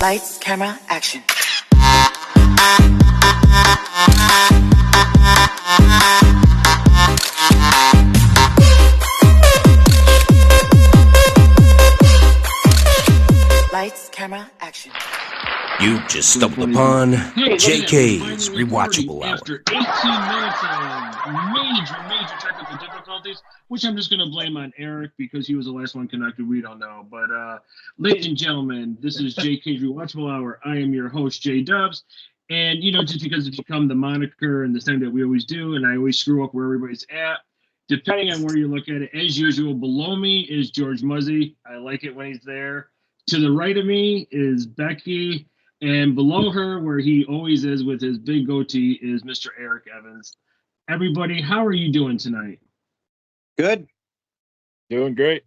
Lights, camera, action. Lights, camera, action. You just stumbled upon JK'z REWATCHABLE HOUR. After 18 minutes of major technical difficulties, which I'm just going to blame on Eric because he was the last one connected. We don't know. But ladies and gentlemen, this is JK'z REWATCHABLE HOUR. I am your host, JDUBBS. And, you know, just because it's become the moniker and the thing that we always do, and I always screw up where everybody's at, depending on where you look at it, as usual, below me is George Muzzy. I like it when he's there. To the right of me is Becky. And below her, where he always is with his big goatee, is Mr. Eric Evans. Everybody, how are you doing tonight? Good. Doing great.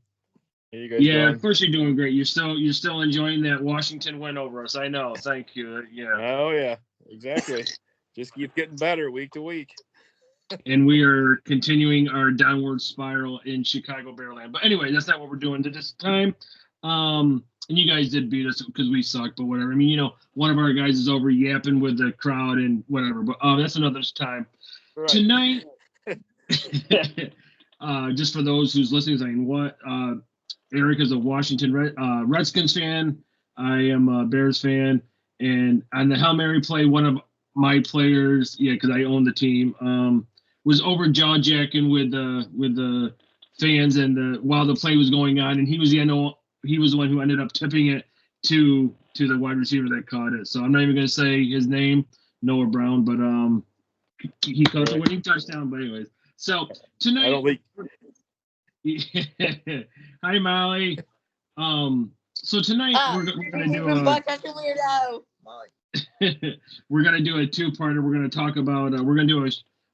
How you guys Yeah, doing? of course you're doing great. You're still enjoying that Washington win over us. I know. Thank you. Yeah. Oh yeah, exactly. Just keep getting better week to week. And we are continuing our downward spiral in Chicago Bearland. But anyway, that's not what we're doing at this time. And you guys did beat us because we sucked, but whatever. I mean, you know, one of our guys is over yapping with the crowd and whatever. But that's another time. Right. Tonight, just for those who's listening, saying what? Eric is a Washington Redskins fan. I am a Bears fan. And on the Hail Mary play, one of my players, because I own the team, was over jaw jacking with the fans and while the play was going on, and he was the one who ended up tipping it to the wide receiver that caught it. So I'm not even going to say his name, Noah Brown, but he caught the winning touchdown. But anyways, so tonight. I don't think. Hi, Molly. So tonight we're going to do we're going to do a two-parter. We're going to talk about we're going to do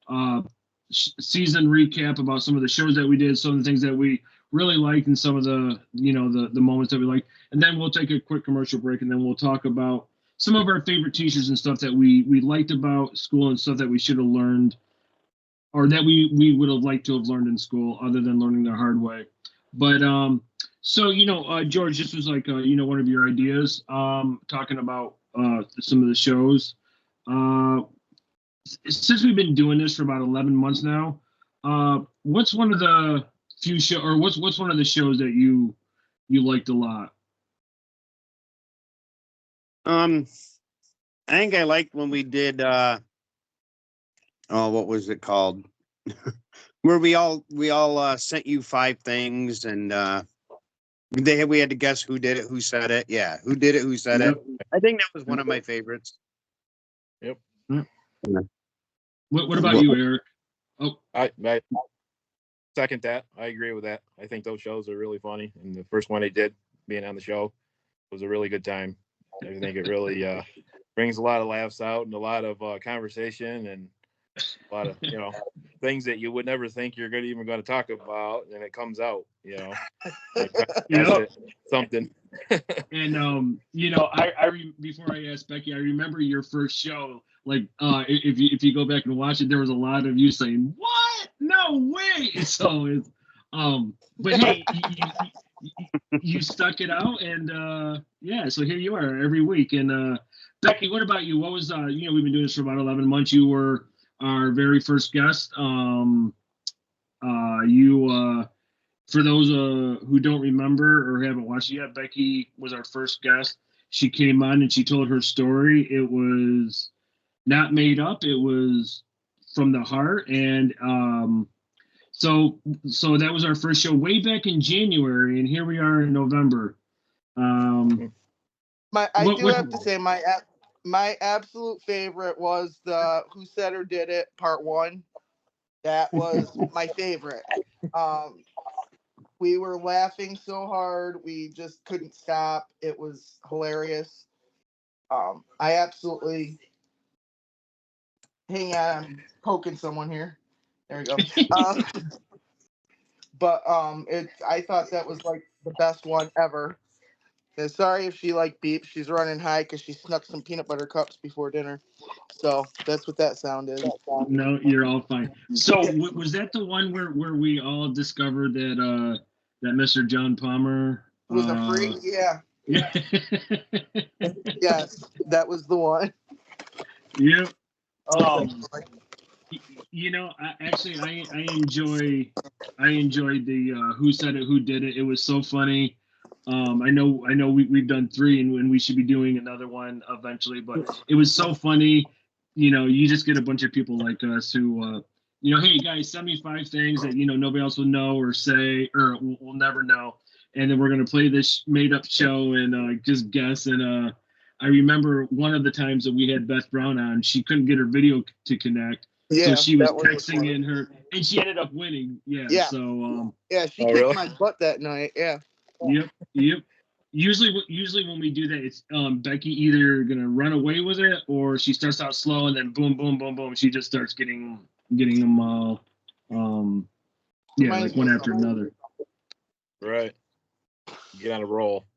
a season recap about some of the shows that we did, some of the things that we really liked, and some of the the moments that we liked, and then we'll take a quick commercial break, and then we'll talk about some of our favorite teachers and stuff that we liked about school and stuff that we should have learned, or that we would have liked to have learned in school, other than learning the hard way. But so George, this was like one of your ideas, talking about some of the shows. Since we've been doing this for about 11 months now, what's one of the few show, or what's one of the shows that you liked a lot? I think I liked when we did what was it called? Where we all sent you 5 things, and we had to guess who did it, who said it. Yeah, who did it, who said it. I think that was one of my favorites. Yep. Yeah. What about you, Eric? Oh, I second that. I agree with that. I think those shows are really funny, and the first one they did, being on the show, was a really good time. I think it really brings a lot of laughs out and a lot of conversation and a lot of things that you would never think you're even going to talk about, and it comes out. Something. And I before I asked Becky, I remember your first show. Like, if you go back and watch it, there was a lot of you saying, "What? No way!" So it's but hey, you stuck it out, and so here you are every week. And Becky, what about you? What was we've been doing this for about 11 months. You were our very first guest. For those who don't remember or haven't watched it yet, Becky was our first guest. She came on and she told her story. It was not made up. It was from the heart. And so that was our first show way back in January, and here we are in November. I have to say my absolute favorite was the Who Said or Did It Part 1. That was my favorite. We were laughing so hard, we just couldn't stop. It was hilarious. I absolutely. Hang on, I'm poking someone here. There we go. I thought that was like the best one ever. And sorry if she beeps. She's running high because she snuck some peanut butter cups before dinner. So that's what that sound is. No, you're all fine. So was that the one where we all discovered that Mr. John Palmer was a freak? Yeah. Yeah. Yes, that was the one. Yep. Oh, I enjoyed the who said it, who did it. It was so funny. I know we've done 3 and we should be doing another one eventually, but it was so funny. You just get a bunch of people like us who, hey guys, send me 5 things that nobody else will know or say or will never know, and then we're gonna play this made up show and just guess. And I remember one of the times that we had Beth Brown on, she couldn't get her video to connect. So yeah, she was that one was texting funny. in her, and she ended up winning. Yeah. Yeah. So Yeah, she Oh, kicked really? my butt that night. Yeah. yep. Usually when we do that, it's Becky either gonna run away with it or she starts out slow and then boom, boom, boom, boom. She just starts getting them all, Reminds like one me after of- another. Right. Get on a roll.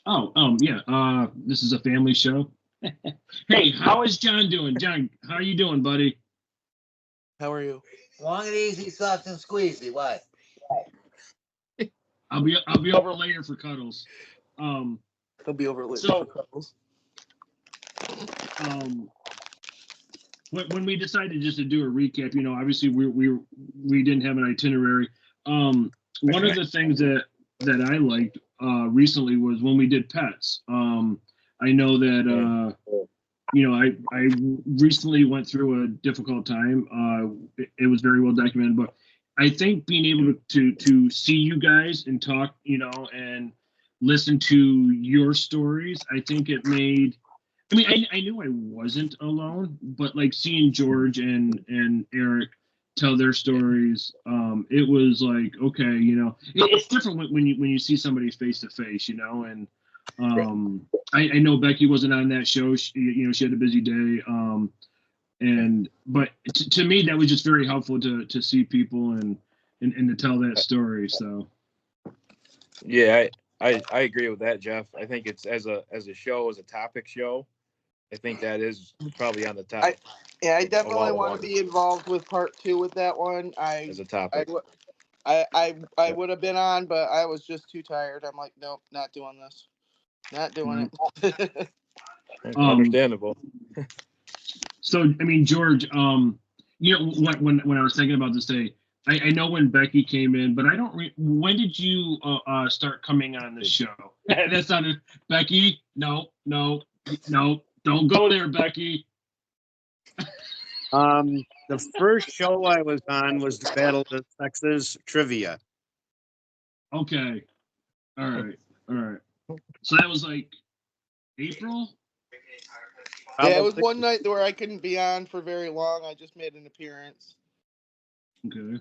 Oh, yeah. This is a family show. Hey, how is John doing? John, how are you doing, buddy? How are you? Long and easy, soft and squeezy. What? I'll be over later for cuddles. He'll be over later So- for couples. When we decided just to do a recap, obviously we didn't have an itinerary. One of the things that I liked recently was when we did pets. I know that I recently went through a difficult time. It was very well documented, but I think being able to see you guys and talk, and listen to your stories, I think it made. I mean, I knew I wasn't alone, but like seeing George and Eric tell their stories, it was like, okay, it's different when you see somebody face to face, and I know Becky wasn't on that show. She had a busy day, but to me that was just very helpful to see people and to tell that story. So Yeah, I agree with that, Jeff. I think it's as a show, as a topic show, I think that is probably on the top. I definitely all want ones. to be involved with part 2 with that one. As a topic. I would have been on, but I was just too tired. I'm like, nope, not doing this. Not doing it. Understandable. So I mean, George, when I was thinking about this day, I know when Becky came in, but I don't. When did you start coming on the show? That sounded Becky. No, don't go there, Becky. The first show I was on was the Battle of the Sexes trivia. Okay, all right. So that was like April. Yeah, it was one night where I couldn't be on for very long. I just made an appearance. Okay.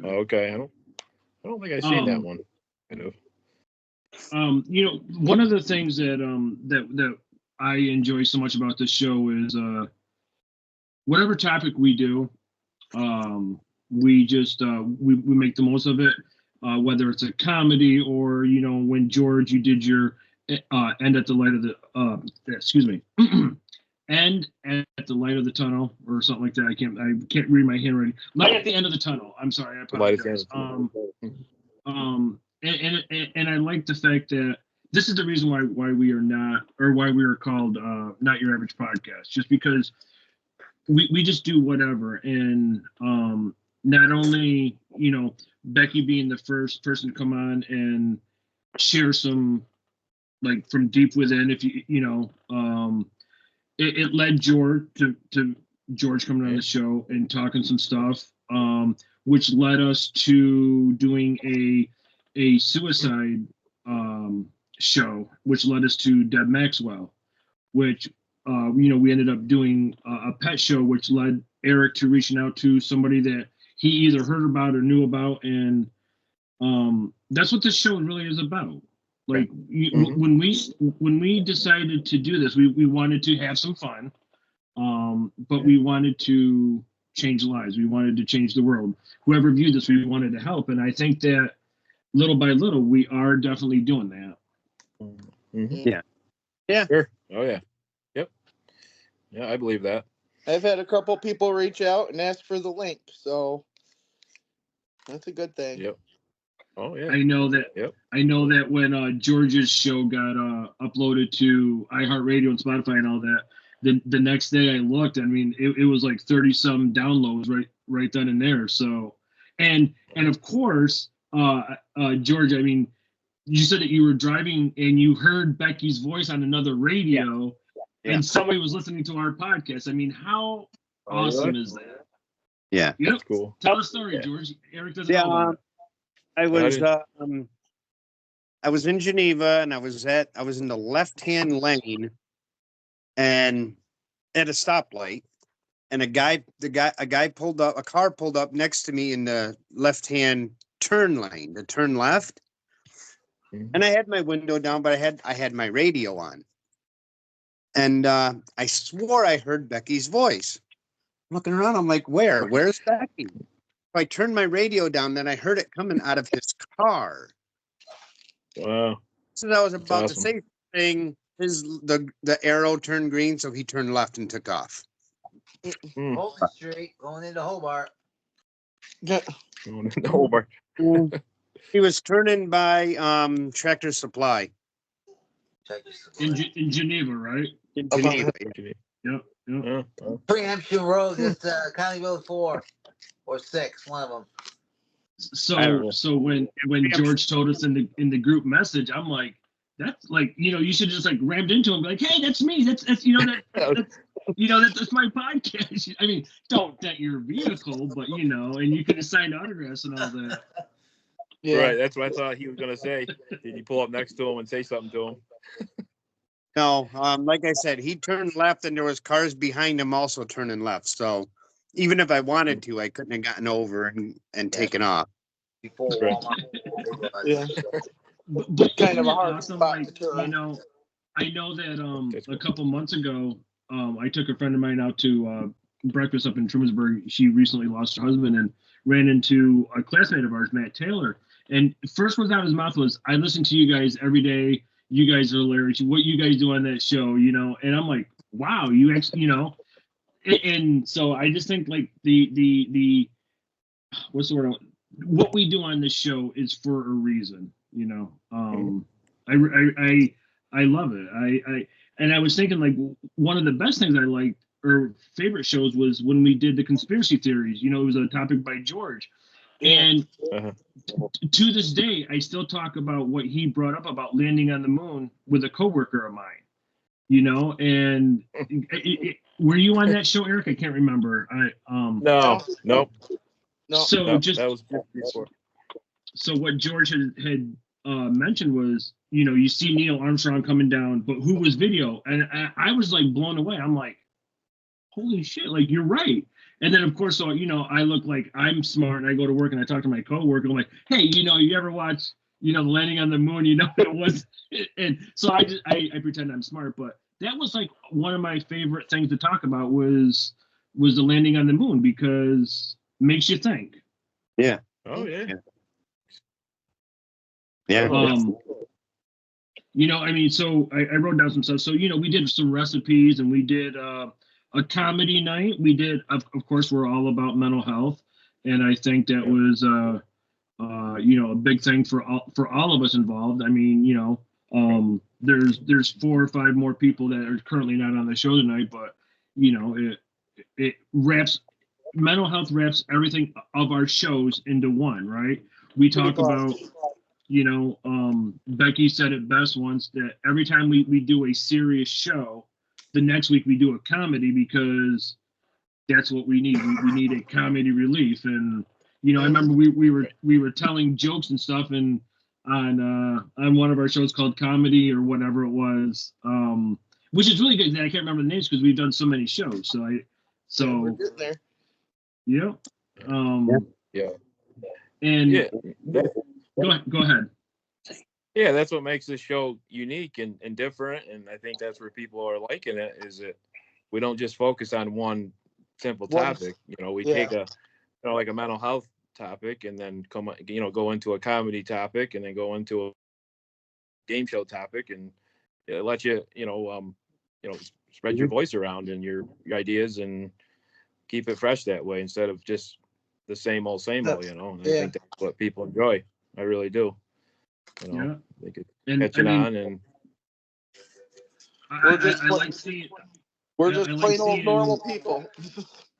Okay. I don't think I've seen that one. Kind of. One of the things that I enjoy so much about this show is whatever topic we do, we just we make the most of it. Whether it's a comedy or when George, you did your end at the light of the excuse me end at the light of the tunnel or something like that. I can't read my handwriting. Light at the end of the tunnel. I'm sorry. I apologize. And I like the fact that this is the reason why we are not, or why we are called Not Your Average Podcast, just because we just do whatever. And not only Becky being the first person to come on and share some, like, from deep within, if it led George to George coming on the show and talking some stuff, which led us to doing a suicide show, which led us to Deb Maxwell, which we ended up doing a pet show, which led Eric to reaching out to somebody that he either heard about or knew about, and that's what this show really is about. Like, when we decided to do this, we wanted to have some fun, but we wanted to change lives. We wanted to change the world. Whoever viewed this, we wanted to help, and I think that little by little, we are definitely doing that. Yeah. Sure. Oh yeah. Yep. Yeah, I believe that. I've had a couple people reach out and ask for the link, so that's a good thing. Yep. Oh yeah. I know that. Yep. I know that when George's show got uploaded to iHeartRadio and Spotify and all that, the next day I looked. I mean, it was like 30 some downloads right then and there. So, and of course, George. I mean, you said that you were driving and you heard Becky's voice on another radio, Yeah. and somebody was listening to our podcast. I mean, how awesome is that? Yeah. Yep. That's cool. Tell the story, George. Eric doesn't Yeah. know about it. I was in Geneva, and I was in the left-hand lane, and at a stoplight, and a car pulled up next to me in the left-hand turn lane, the turn left. Mhm. And I had my window down, but I had my radio on. And I swore I heard Becky's voice. I'm looking around, I'm like, where's Becky? I turned my radio down, then I heard it coming out of his car. Wow. So I was about awesome. to say thing. The arrow turned green, so he turned left and took off. Mm. Fulton Street, going into Hobart. Yeah. Over. He was turning by Tractor Supply Check this In Geneva, right? in About- Geneva. Yep. Preemption Road, just County Road 4 or 6, one of them. I don't know. So when George told us in the group message, I'm like, that's like, you should just like rammed into him, and be like, hey, that's me. That's that's my podcast. I mean, don't dent your vehicle, but and you can assign autographs and all that. Yeah. Right. That's what I thought he was gonna say. Did you pull up next to him and say something to him? No, like I said, he turned left, and there was cars behind him also turning left. So even if I wanted to, I couldn't have gotten over and taken off. Before Right. Walmart. Yeah. But Kind of a isn't it hard awesome, spot like, to turn. I know that That's a cool. couple months ago, I took a friend of mine out to breakfast up in Trumansburg. She recently lost her husband and ran into a classmate of ours, Matt Taylor. And first words out of his mouth was, "I listen to you guys every day. You guys are hilarious. What you guys do on that show, And I'm like, wow, you actually, And so I just think like the what's the word? What we do on this show is for a reason, I love it. I was thinking like one of the best things I liked or favorite shows was when we did the conspiracy theories. It was a topic by George, and Uh-huh. to this day, I still talk about what he brought up about landing on the moon with a coworker of mine. And were you on that show, Eric? I can't remember. No. Nope. No. So No, just that was before. so what George had mentioned was, you see Neil Armstrong coming down, but who was video? And I was like blown away. I'm like, holy shit, like you're right. And then of course, so I look like I'm smart, and I go to work and I talk to my coworker. I'm like, hey, you ever watch, the landing on the moon? It was, and so I pretend I'm smart, but that was like one of my favorite things to talk about was the landing on the moon, because it makes you think. Yeah. Oh yeah. Yeah. So I wrote down some stuff. So, we did some recipes, and we did a comedy night. We did, of course, we're all about mental health. And I think that was, a big thing for all of us involved. I mean, there's 4 or 5 more people that are currently not on the show tonight, but, it wraps, mental health wraps everything of our shows into one, right? We talk about, Becky said it best once, that every time we do a serious show, the next week we do a comedy, because that's what we need. We need a comedy relief. And, I remember we were telling jokes and stuff, and on one of our shows called Comedy or whatever it was, which is really good. I can't remember the names because we've done so many shows. We're So getting there. yeah. Yeah. And Yeah. That, go ahead. yeah, that's what makes this show unique and different. And I think that's where people are liking it, is that we don't just focus on one simple topic. We take a like a mental health topic, and then go into a comedy topic, and then go into a game show topic, and let you spread your voice around and your ideas, and keep it fresh that way, instead of just the same old. And I think that's what people enjoy. I really do. You know, Yeah. they could And catch I it mean, on, and I like seeing. We're I just like plain old seeing- normal people.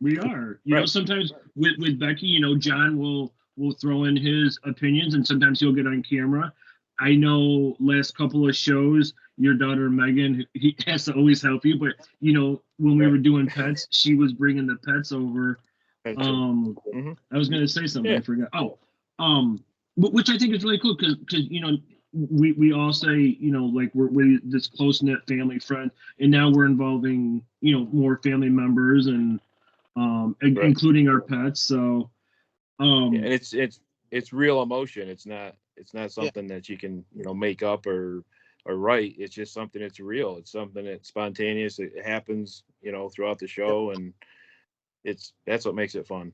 We are. You know, Right. sometimes with Becky, you know, John will throw in his opinions, and sometimes he'll get on camera. I know last couple of shows, your daughter Megan, he has to always help you, but you know, when we Right. were doing pets, she was bringing the pets over. Mhm. I was gonna say something, Yeah. I forgot. Which I think is really cool because you know, we all say, you know, like we're this close knit family friend, and now we're involving, you know, more family members and Right. including our pets. So Yeah, and it's real emotion. It's not Yeah. something that you can, you know, make up or write. It's just something that's real. It's something that's spontaneous. It happens, you know, throughout the show, and that's what makes it fun.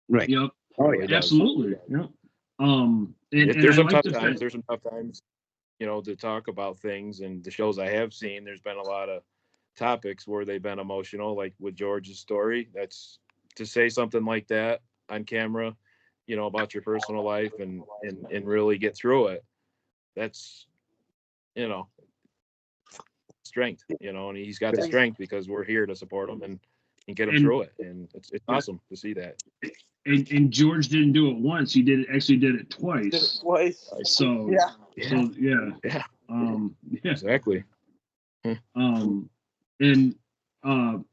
Right. yep, Oh, It yeah. really does. absolutely. Yep. And There's I some like tough the times. fact. There's some tough times, you know, to talk about things. And the shows I have seen, there's been a lot of topics where they've been emotional, like with George's story. That's to say something like that on camera, you know, about your personal life and really get through it. That's, you know, strength, you know, and he's got the strength because we're here to support him and get him And through it. And it's awesome to see that. and George didn't do it once; he did it twice. Did it twice. So Yeah. so yeah, Yeah, yeah. exactly. And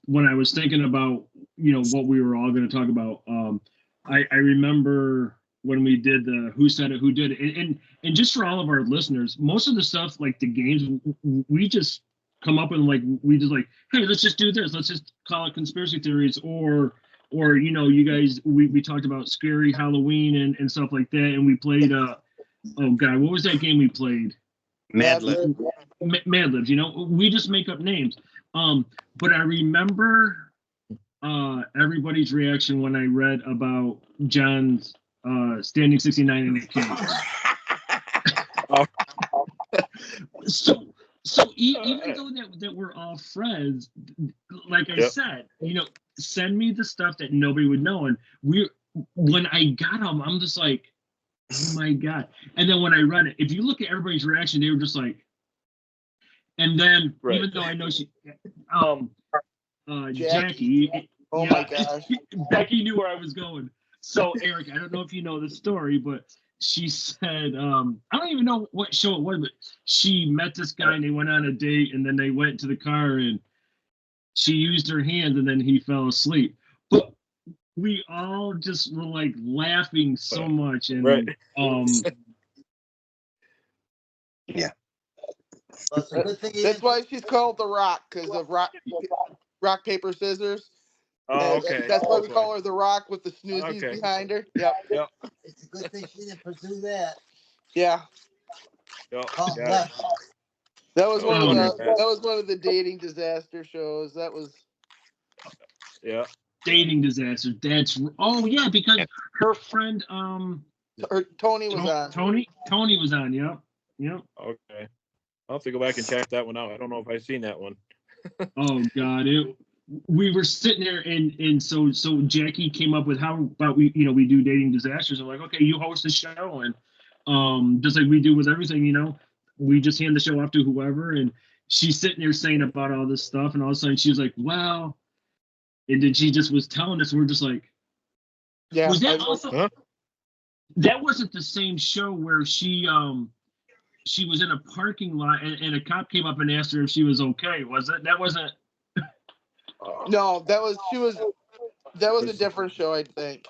when I was thinking about, you know, what we were all going to talk about, I remember when we did the who said it, who did it, and just for all of our listeners, most of the stuff like the games, we just come up and like we just like, hey, let's just do this, let's just call it conspiracy theories, or you know, you guys, we talked about scary Halloween and stuff like that, and we played oh god, what was that game we played? Mad Lib. Mad Libs, you know, we just make up names. But I remember everybody's reaction when I read about John's standing 69 in the cage. So even though that we're all friends, like I Yep. said, you know, send me the stuff that nobody would know. And when I got them, I'm just like, oh my god. And then when I read it, if you look at everybody's reaction, they were just like, and then Right. even though I know she, Jackie. Jackie, Oh yeah, my gosh. Becky knew where I was going. So Eric, I don't know if you know the story, but she said, I don't even know what show it was, but she met this guy and they went on a date, and then they went to the car and she used her hands and then he fell asleep. But we all just were like laughing so much, and Right. Yeah. Well, it's a good thing you That's didn't- why she's called the Rock, because of rock paper scissors. Oh, And okay. That's why we call her the Rock with the snoozies Okay. behind her. Yep. It's a good thing she didn't pursue that. Yeah. Yep. Call Got it. left. That was one of Oh, the dating disaster shows. That was Yeah. dating disaster. Oh yeah, because her friend Tony was on. Tony was on. Yep. Okay. I'll have to go back and check that one out. I don't know if I've seen that one. Oh god, we were sitting there and so Jackie came up with how about we do dating disasters. I'm like, okay, you host the show, and just like we do with everything, you know, we just hand the show off to whoever, and she's sitting there saying about all this stuff, and all of a sudden she was like, wow, and then she just was telling us, and we're just like, Yeah. was that also Huh? that wasn't the same show where she was in a parking lot and a cop came up and asked her if she was okay, was it? That wasn't. No, that was a different show, I think.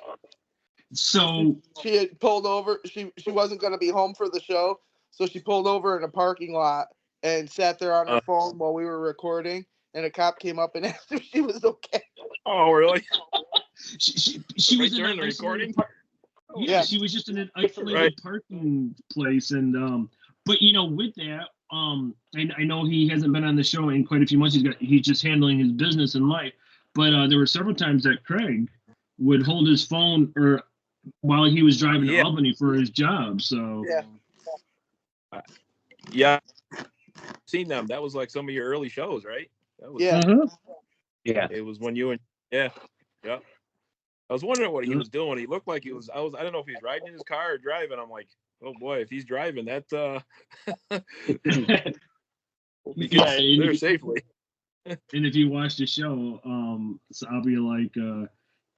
So She had pulled over. She wasn't going to be home for the show, so she pulled over in a parking lot and sat there on her phone while we were recording. And a cop came up and asked if she was okay. Oh, really? she Right was in during an the isolated recording? Yeah. she was just in an isolated Right. parking place, and but you know, with that, I know he hasn't been on the show in quite a few months. He's just handling his business and life. But there were several times that Craig would hold his phone or while he was driving to Yeah. Albany for his job. So Yeah. Yeah. Seen them. That was like some of your early shows, right? That was, Yeah. Uh-huh. Yeah. It was when you and yeah. I was wondering what he was doing. He looked like he was. I don't know if he's riding in his car or driving. I'm like, oh boy, if he's driving, that we get there safely. And if you watch the show, so I'll be like,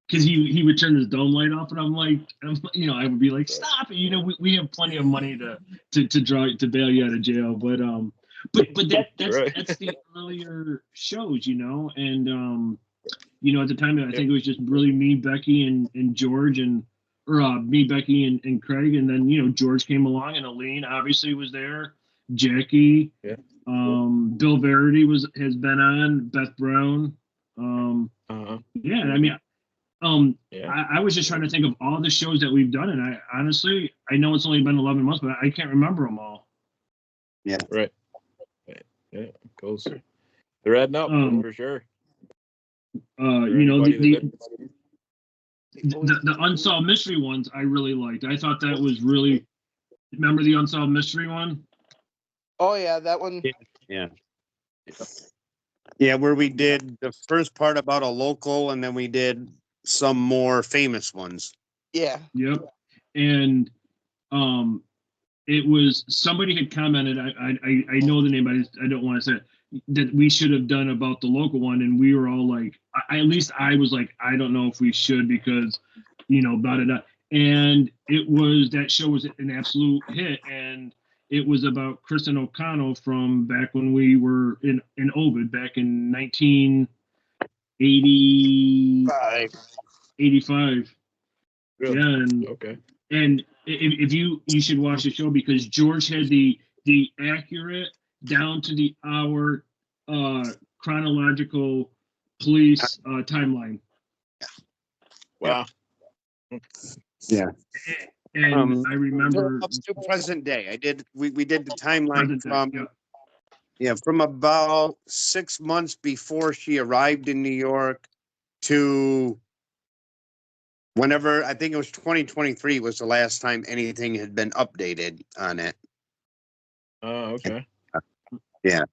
because he would turn his dome light off, and I'm like, I would be like, stop it. We have plenty of money to bail you out of jail, but that's the earlier shows, and at the time I think it was just really me, Becky, and George, me, Becky, and Craig, and then George came along, and Aline obviously was there, Jackie, Bill Verity has been on, Beth Brown, yeah, I mean. I was just trying to think of all the shows that we've done, and I honestly know it's only been 11 months, but I can't remember them all. Yeah, right. Yeah, goes. They're adding up for sure. The Unsolved Mystery ones I really liked. I thought that was really. Remember the Unsolved Mystery one? Oh yeah, that one. Yeah, where we did the first part about a local, and then we did some more famous ones. Yeah. Yep. And it was somebody had commented. I know the name, but I don't want to say it, that we should have done about the local one, and we were all like, at least I was like, I don't know if we should because, blah, blah, blah. And that show was an absolute hit, and it was about Kristen O'Connell from back when we were in Ovid back in 1985. Really? Yeah, and okay. And if you should watch the show because George had the accurate down to the hour chronological police timeline. Wow. Yeah. And I remember up to present day. We did the timeline from about 6 months before she arrived in New York to whenever, I think it was 2023 was the last time anything had been updated on it. Oh, okay. Yeah.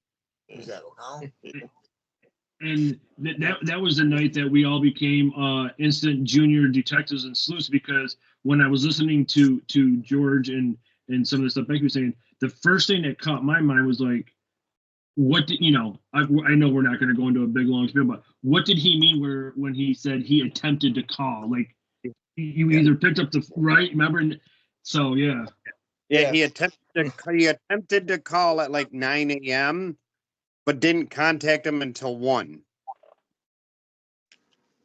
And that was the night that we all became instant junior detectives and sleuths, because when I was listening to George and some of the stuff Becky was saying, the first thing that caught my mind was like, what did I know we're not going to go into a big long spiel, but what did he mean when he said he attempted to call? Like you either picked up the right, remember? So yeah. Yeah, he attempted to call at like 9 a.m. but didn't contact him until 1.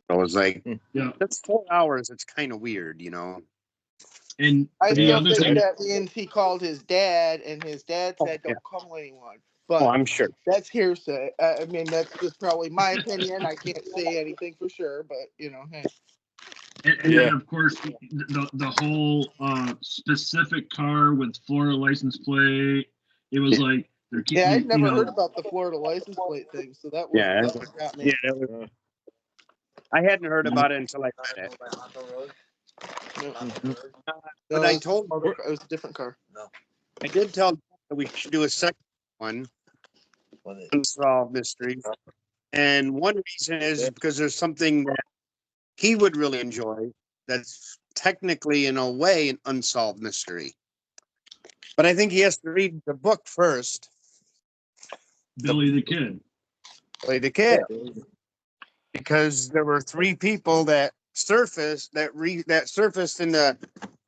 I was like, that's 4 hours. It's kind of weird, And I still think that means he called his dad, and his dad said, "Don't call anyone." But I'm sure that's hearsay. I mean, that's just probably my opinion. I can't say anything for sure, but hey. And then, of course, the whole specific car with Florida license plate. It was like they're keeping. I'd never heard about the Florida license plate thing, so that was got me. That was, I hadn't heard about it until I read it. But I told it was a different car. No, I did tell that we should do a second one, Unsolved Mysteries, and one reason is because there's something that he would really enjoy that's technically, in a way, an unsolved mystery. But I think he has to read the book first. Billy the Kid. Billy the Kid. Because there were 3 people that surfaced in the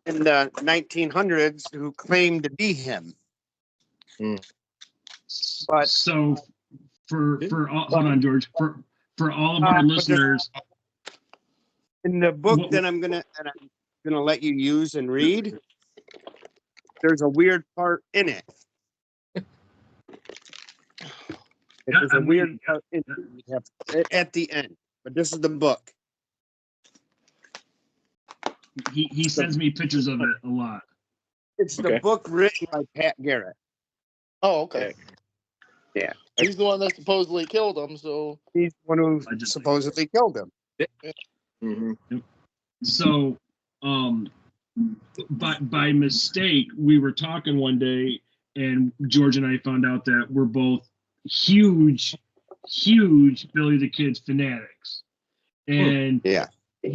1900s who claimed to be him. But so for hold on, George, for all of our listeners, in the book that I'm gonna let you use and read, there's a weird part in it. There's a weird part at the end, but this is the book. He sends me pictures of it a lot. It's the book written by Pat Garrett. Oh, okay. Yeah. He's the one that supposedly killed him, so he's the one who supposedly killed him. Mm-hmm. So, by mistake, we were talking one day, and George and I found out that we're both huge Billy the Kid fanatics, and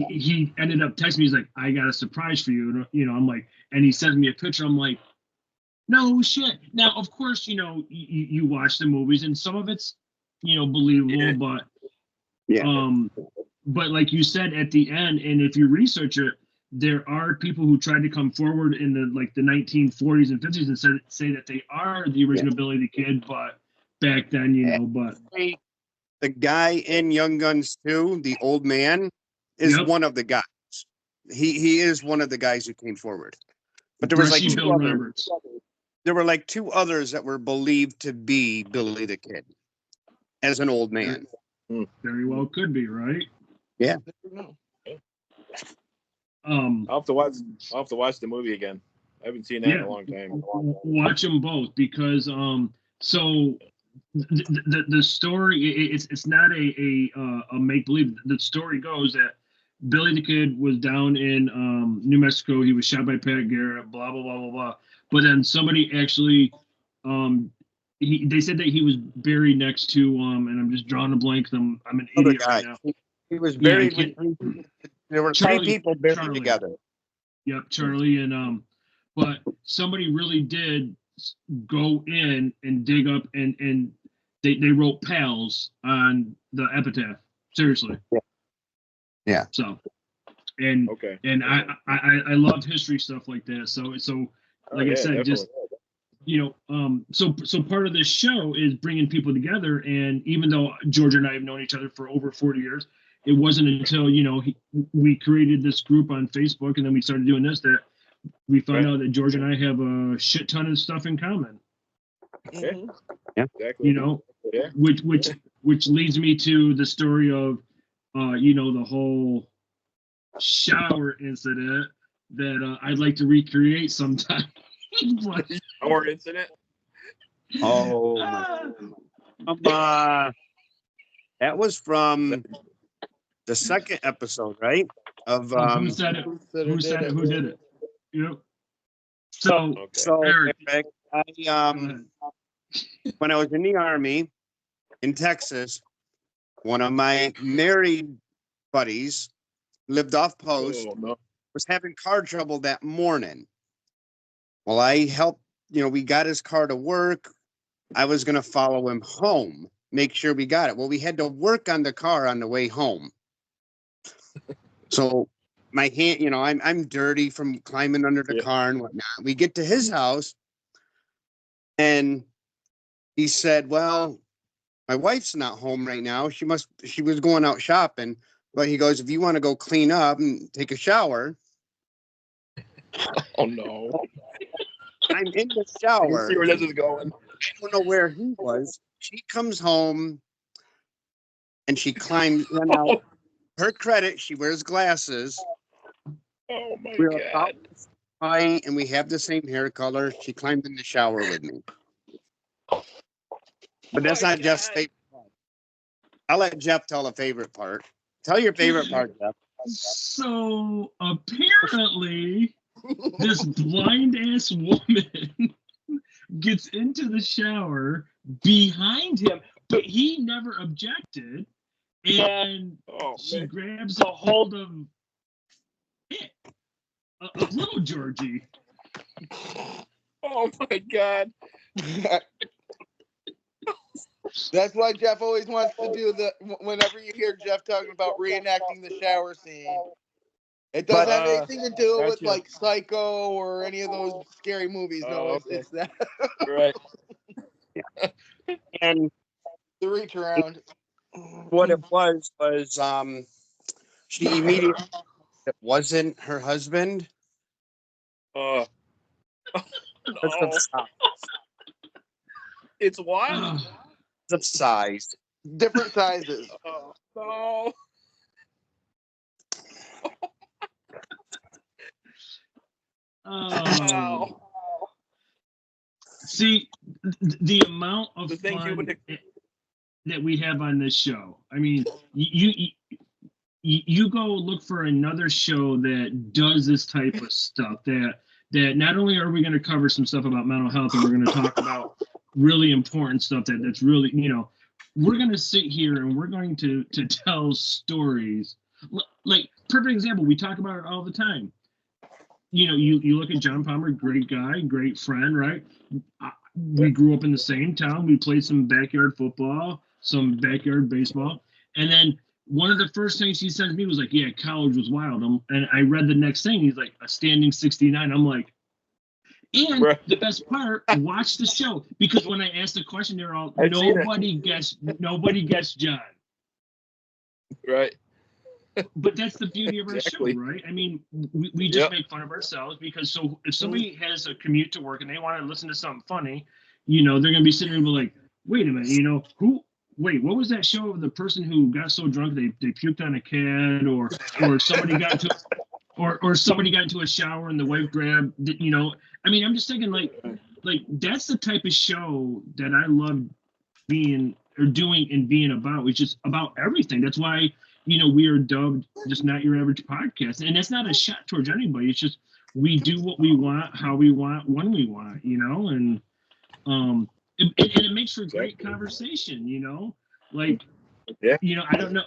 he ended up texting me. He's like, I got a surprise for you. I'm like, and he sends me a picture. I'm like, no shit. Now, of course, you watch the movies and some of it's, believable, but but like you said at the end, and if you research it, there are people who tried to come forward in the 1940s and 50s and say that they are the original Billy the Kid, but back then, but the guy in Young Guns 2, the old man, is one of the guys. He is one of the guys who came forward. But there was Bill Roberts. There were two others that were believed to be Billy the Kid as an old man. Very well could be, right? Yeah. I'll have to watch the movie again. I haven't seen that in a long time. Watch them both because so the story it's not a make believe. The story goes that Billy the Kid was down in New Mexico. He was shot by Pat Garrett. Blah blah blah blah blah. But then somebody actually they said that he was buried next to and I'm just drawing a blank. I'm an idiot right now. He was buried with there were Charlie, 3 people buried together. Yep, Charlie and but somebody really did go in and dig up and they wrote pals on the epitaph. Seriously. Yeah. So and I loved history stuff like that. So like I said, definitely. Just so part of this show is bringing people together, and even though George and I have known each other for over 40 years, it wasn't until we created this group on Facebook and then we started doing this that we found out that George and I have a shit ton of stuff in common. Yeah, exactly. Which leads me to the story of the whole shower incident that I'd like to recreate sometime. Shower incident? Oh, that was from the second episode, right? Of who said it? Who said it? Who did it? So Eric, when I was in the Army in Texas, one of my married buddies lived off post, was having car trouble that morning. Well, I helped, we got his car to work. I was going to follow him home, make sure we got it. Well, we had to work on the car on the way home. So my hand, I'm dirty from climbing under the car and whatnot. We get to his house and he said, well, my wife's not home right now. She was going out shopping, but he goes, if you want to go clean up and take a shower. Oh no. I'm in the shower. See where this is going. I don't know where he was. She comes home and she climbs out. Her credit, she wears glasses. Oh my God. And we have the same hair color. She climbed in the shower with me. But that's not Jeff's favorite part. I'll let Jeff tell a favorite part. Tell your favorite part, Jeff. So apparently this blind ass woman gets into the shower behind him, but he never objected. And she grabs a hold of it, a little Georgie. Oh my God. That's why Jeff always wants to do whenever you hear Jeff talking about reenacting the shower scene. It doesn't have anything to do with like Psycho or any of those scary movies. No, it's that. Right. And the reach around. What it was she immediately it wasn't her husband. No. It's what? It's of size. Different sizes. No. Oh. See, the amount of fun that we have on this show. I mean, you go look for another show that does this type of stuff. That not only are we going to cover some stuff about mental health, and we're going to talk about really important stuff that's really, we're going to sit here and we're going to tell stories. Like, perfect example. We talk about it all the time. You know, you look at John Palmer, great guy, great friend, right? We grew up in the same town. We played some backyard football, some backyard baseball. And then one of the first things he said to me was like, yeah, college was wild. And I read the next thing. He's like, a standing 69. I'm like, and the best part, watch the show. Because when I asked the question, they're all, nobody gets John. Right. But that's the beauty of our show, right? I mean, we just make fun of ourselves because so if somebody has a commute to work and they want to listen to something funny, you know, they're going to be sitting there like, wait a minute, you know, what was that show of the person who got so drunk they puked on a cat or somebody got into or somebody got into a shower and the wife grabbed, you know, I mean, I'm just thinking like that's the type of show that I love being or doing and being about. It's just about everything. That's why, you know, we are dubbed just not your average podcast. And that's not a shot towards anybody. It's just we do what we want, how we want, when we want, you know, and it makes for great conversation, you know, like, you know, I don't know,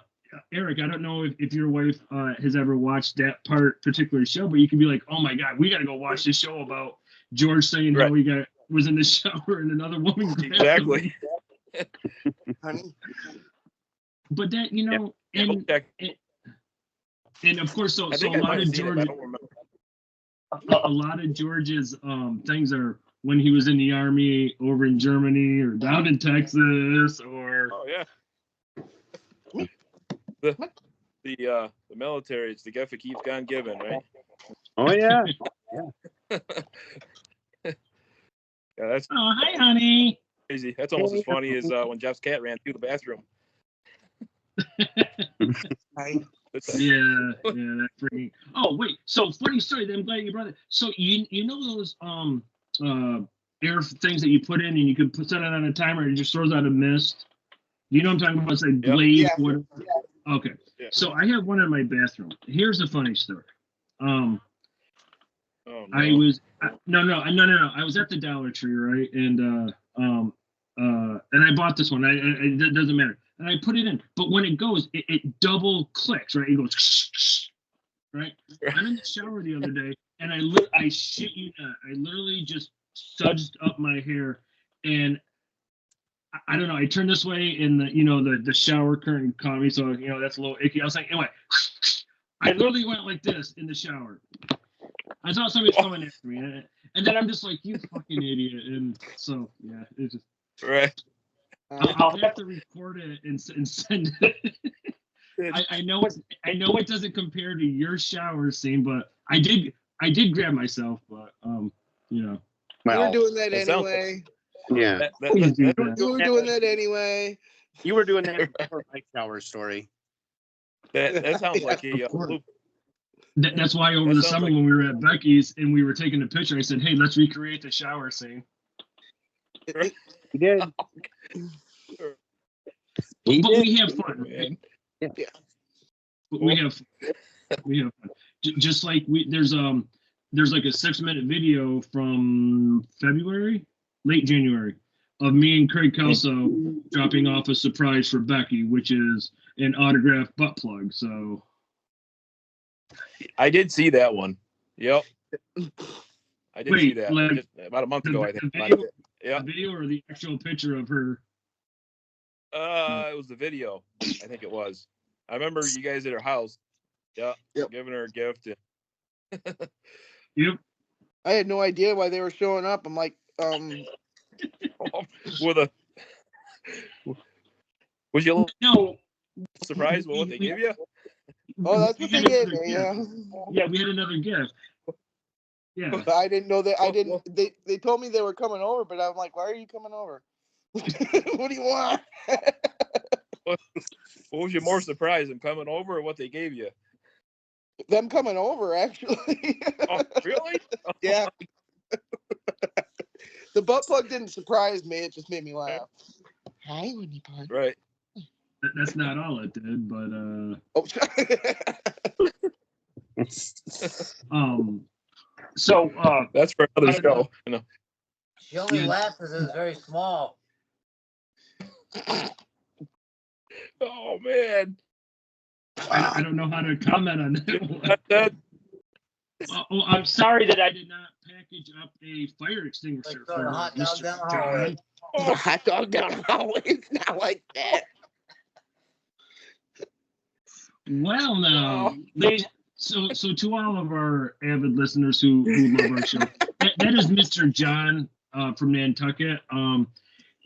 Eric, I don't know if your wife has ever watched that particular show, but you can be like, oh my God, we got to go watch this show about George saying how he was in the shower and another woman. Exactly. Honey. But that, you know, and of course, so a lot of George, a lot of George's things are when he was in the army over in Germany or down in Texas or the military. It's the gift that keeps on giving, right? Oh yeah. Yeah, that's hi honey. crazy. That's almost as funny as when Jeff's cat ran through the bathroom. Yeah, that freaking. Oh wait, so funny story. I'm glad you brought it. So you know those air things that you put in and you can set it on a timer and it just throws out a mist. You know what I'm talking about? It's like Blaze. Okay. Yeah. So I have one in my bathroom. Here's a funny story. No. I was no. I was at the Dollar Tree, right? And I bought this one. It doesn't matter. And I put it in, but when it goes, it double clicks, right? It goes, right? I'm in the shower the other day, and I shit you not, I literally just sudsed up my hair, and I don't know. I turned this way, and the shower curtain caught me, so you know that's a little icky. I was like, anyway, I literally went like this in the shower. I thought somebody was coming after me, and then I'm just like, you fucking idiot, and so yeah, it's just right. I'll have to record it and send it. I know it doesn't compare to your shower scene, but I did grab myself, but you know. We were doing that anyway. Yeah. You were doing that anyway. You were doing that for my shower story. That sounds like a loop. That's why over the summer when we were at Becky's and we were taking a picture, I said, "Hey, let's recreate the shower scene." You did. But we have fun. Yeah. But we have fun. Just like there's like a 6-minute video from late January, of me and Craig Kelso dropping off a surprise for Becky, which is an autographed butt plug. So I did see that one. Yep. I did see that like, just about a month ago, I think. The video or the actual picture of her? It was the video. I think it was. I remember you guys at her house. Yeah. Yep. Giving her a gift. Yep. I had no idea why they were showing up. I'm like, with a. Was you surprised with what they gave you? Oh, that's what they gave me. Yeah. Yeah, we had another gift. Yeah. But I didn't know that. I didn't. They told me they were coming over, but I'm like, why are you coming over? What do you want? What was you more surprised in coming over or what they gave you? Them coming over, actually. Oh, really? Yeah. The butt plug didn't surprise me. It just made me laugh. Hi, Winnie Park. Right. That's not all it did, but so that's for another show. She only laughs because it's very small. Oh man. I don't know how to comment on that one. Oh, I'm sorry that I did not package up a fire extinguisher Like for a hot dog Mr. down the hallway. John. The hot dog down the hallway. It's not like that. Well, now, ladies, so to all of our avid listeners who love our show, that is Mr. John from Nantucket.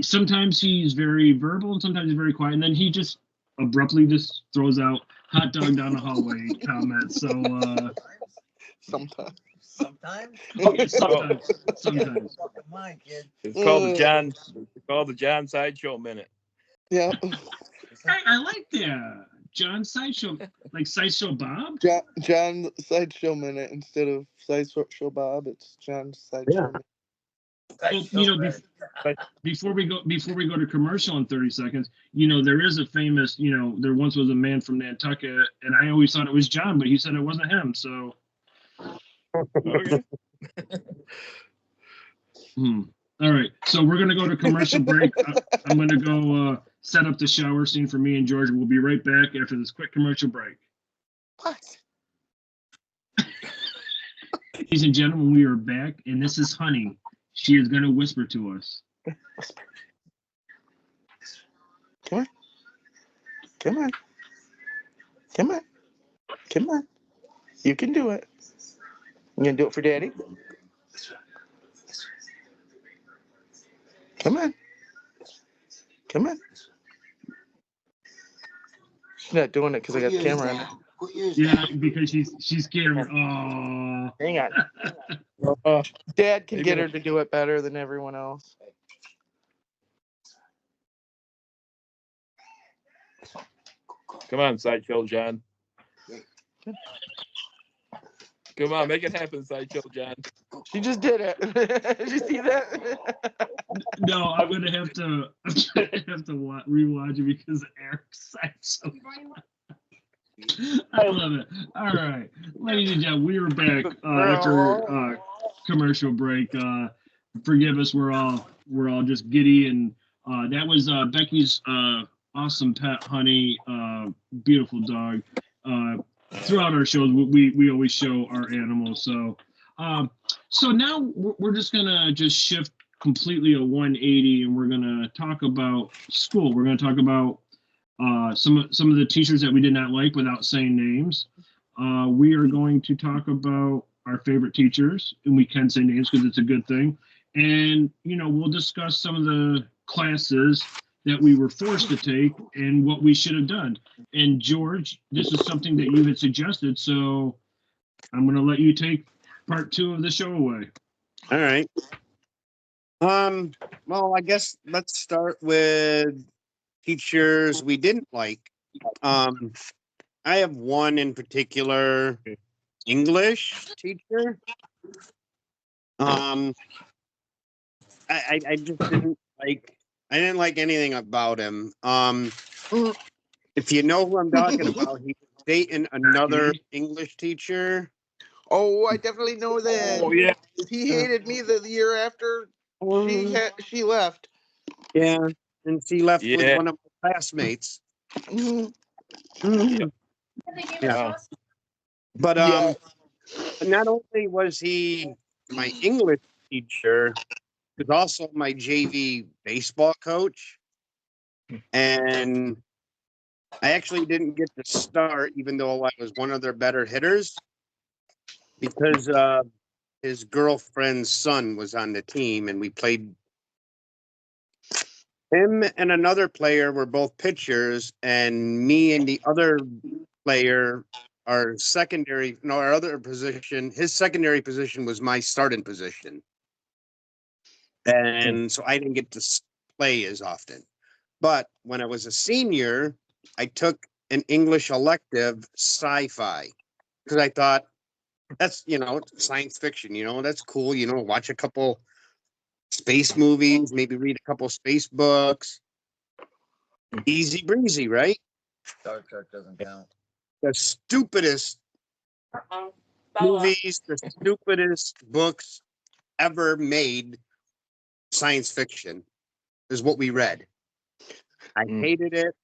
Sometimes he's very verbal and sometimes he's very quiet, and then he just abruptly just throws out hot dog down the hallway comments. So Sometimes. Sometimes. sometimes. Fucking mine, kid. It's called the John Sideshow Minute. Yeah. I like that. John Sideshow, like Sideshow Bob. John Sideshow Minute instead of Sideshow Bob. It's John Sideshow Minute. Well, before we go to commercial in 30 seconds, there is a famous, there once was a man from Nantucket, and I always thought it was John, but he said it wasn't him. So, Okay. All right. So we're gonna go to commercial break. I'm gonna go set up the shower scene for me and George. We'll be right back after this quick commercial break. What? Ladies and gentlemen, we are back, and this is Honey. She is going to whisper to us. Come on. Come on. Come on. Come on. You can do it. You gonna do it for Daddy? Come on. Come on. She's not doing it because I got the camera on. Yeah, because she's scared. Oh. Hang on. Dad can get her to do it better than everyone else. Come on, Sideshow John. Come on, make it happen, Sideshow John. She just did it. Did you see that? No, I'm gonna have to rewatch it because Eric's so. I love it. All right, ladies and gentlemen, we are back after commercial break. Forgive us, we're all just giddy, and that was Becky's awesome pet, Honey, beautiful dog. Throughout our shows, we always show our animals. So now we're just gonna shift completely a 180, and we're gonna talk about school. We're gonna talk about some of the teachers that we did not like without saying names. We are going to talk about our favorite teachers, and we can say names because it's a good thing. And we'll discuss some of the classes that we were forced to take and what we should have done. And George, this is something that you had suggested, so I'm going to let you take part 2 of the show away. All right. Well, I guess let's start with teachers we didn't like. I have one in particular, English teacher. I just didn't like. I didn't like anything about him. If you know who I'm talking about, he was dating another English teacher. Oh, I definitely know that. Oh yeah. He hated me the year after she left. Yeah, and she left with one of my classmates. Yeah. But not only was he my English teacher, he was also my JV baseball coach. And I actually didn't get to start, even though I was one of their better hitters, because his girlfriend's son was on the team, and we played. Him and another player were both pitchers, and me and the other player, our other position, his secondary position was my starting position. And so I didn't get to play as often. But when I was a senior, I took an English elective, sci-fi, because I thought that's, science fiction, that's cool, watch a couple space movies, maybe read a couple space books. Easy breezy, right? Star Trek doesn't count. The stupidest movies, the stupidest books ever made, science fiction, is what we read. I hated it,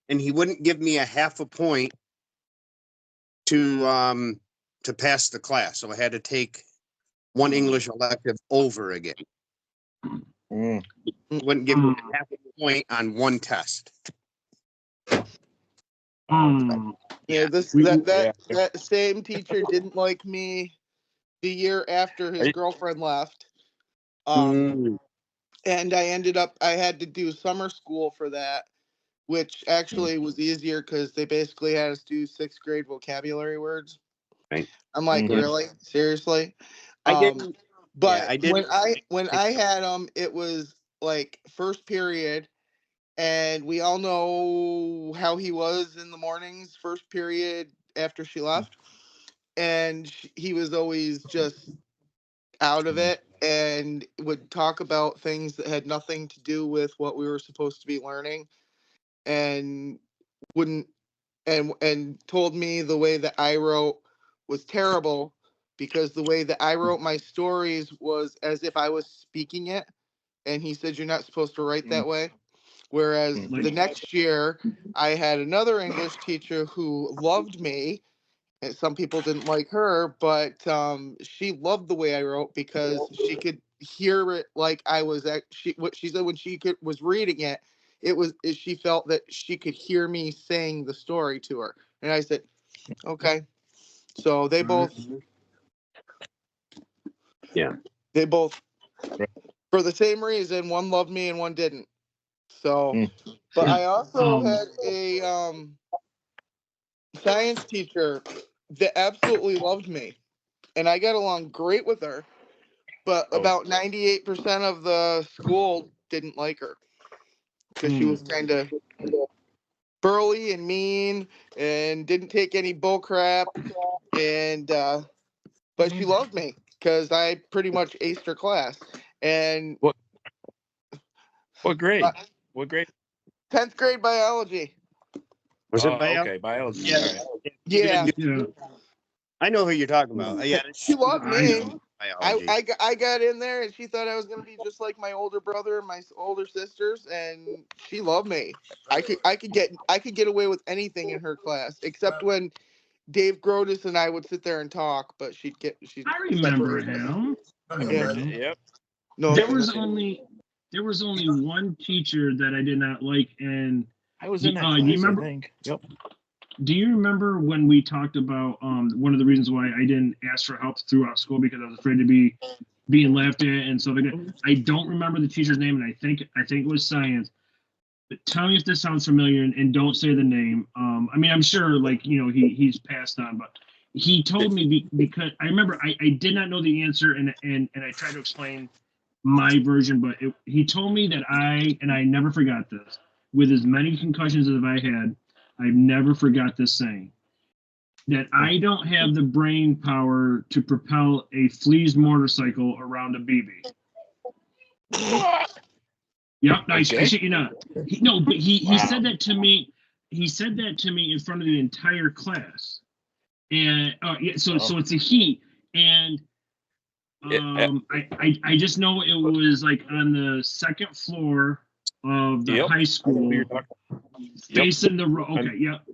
and he wouldn't give me a half a point to pass the class. So I had to take one English elective over again. Wouldn't give me half a point on one test. Yeah, that same teacher didn't like me the year after his girlfriend left. And I had to do summer school for that, which actually was easier because they basically had us do 6th grade vocabulary words. Right. I'm like, really? Seriously? I didn't. But I didn't. when I had them, it was like first period, and we all know how he was in the mornings, first period after she left, and he was always just out of it and would talk about things that had nothing to do with what we were supposed to be learning, and wouldn't and told me the way that I wrote was terrible because the way that I wrote my stories was as if I was speaking it, and he said you're not supposed to write that way. Whereas the next year I had another English teacher who loved me. And some people didn't like her, but she loved the way I wrote because she could hear it like I was what she said when she was reading it. She felt that she could hear me saying the story to her, and I said, "Okay." So they both, for the same reason, one loved me and one didn't. So, but I also had a science teacher that absolutely loved me, and I got along great with her. But about 98% of the school didn't like her because she was kind of burly and mean and didn't take any bull crap. And but she loved me because I pretty much aced her class. And what grade? What grade? 10th grade biology. Was it biology? Okay, biology. Yeah. Right. Yeah. I know who you're talking about. Yeah, she loved me. Biology. I got in there and she thought I was gonna be just like my older brother and my older sisters, and she loved me. I could get away with anything in her class except when Dave Grotus and I would sit there and talk, but I remember him. Yep. No, there was only one teacher that I did not like, and I was in that class, do you remember? I think. Yep. Do you remember when we talked about one of the reasons why I didn't ask for help throughout school because I was afraid to be being laughed at and stuff like that? I don't remember the teacher's name, and I think it was science. But tell me if this sounds familiar, and don't say the name. I mean, I'm sure, like, you know, he's passed on, but he told me because I remember I did not know the answer, and I tried to explain my version, but he told me that I never forgot this. With as many concussions as I had, I've never forgot this saying, that I don't have the brain power to propel a fleas motorcycle around a BB. Yep, nice. I shit you not. But he said that to me. He said that to me in front of the entire class, and so it's a he, and I just know it was like on the second floor of the high school, facing the road. Okay, yep.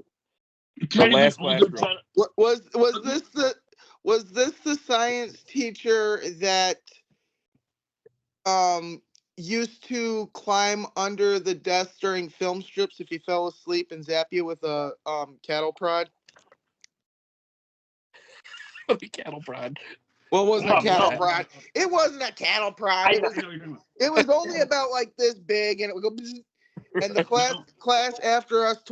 Kind of last like classroom. Was this the science teacher that used to climb under the desk during film strips if you fell asleep and zap you with a cattle prod? Cattle prod. Well, it wasn't a cattle prod. It wasn't a cattle prod. It was only about like this big, and it would go. Bzz, and the class after us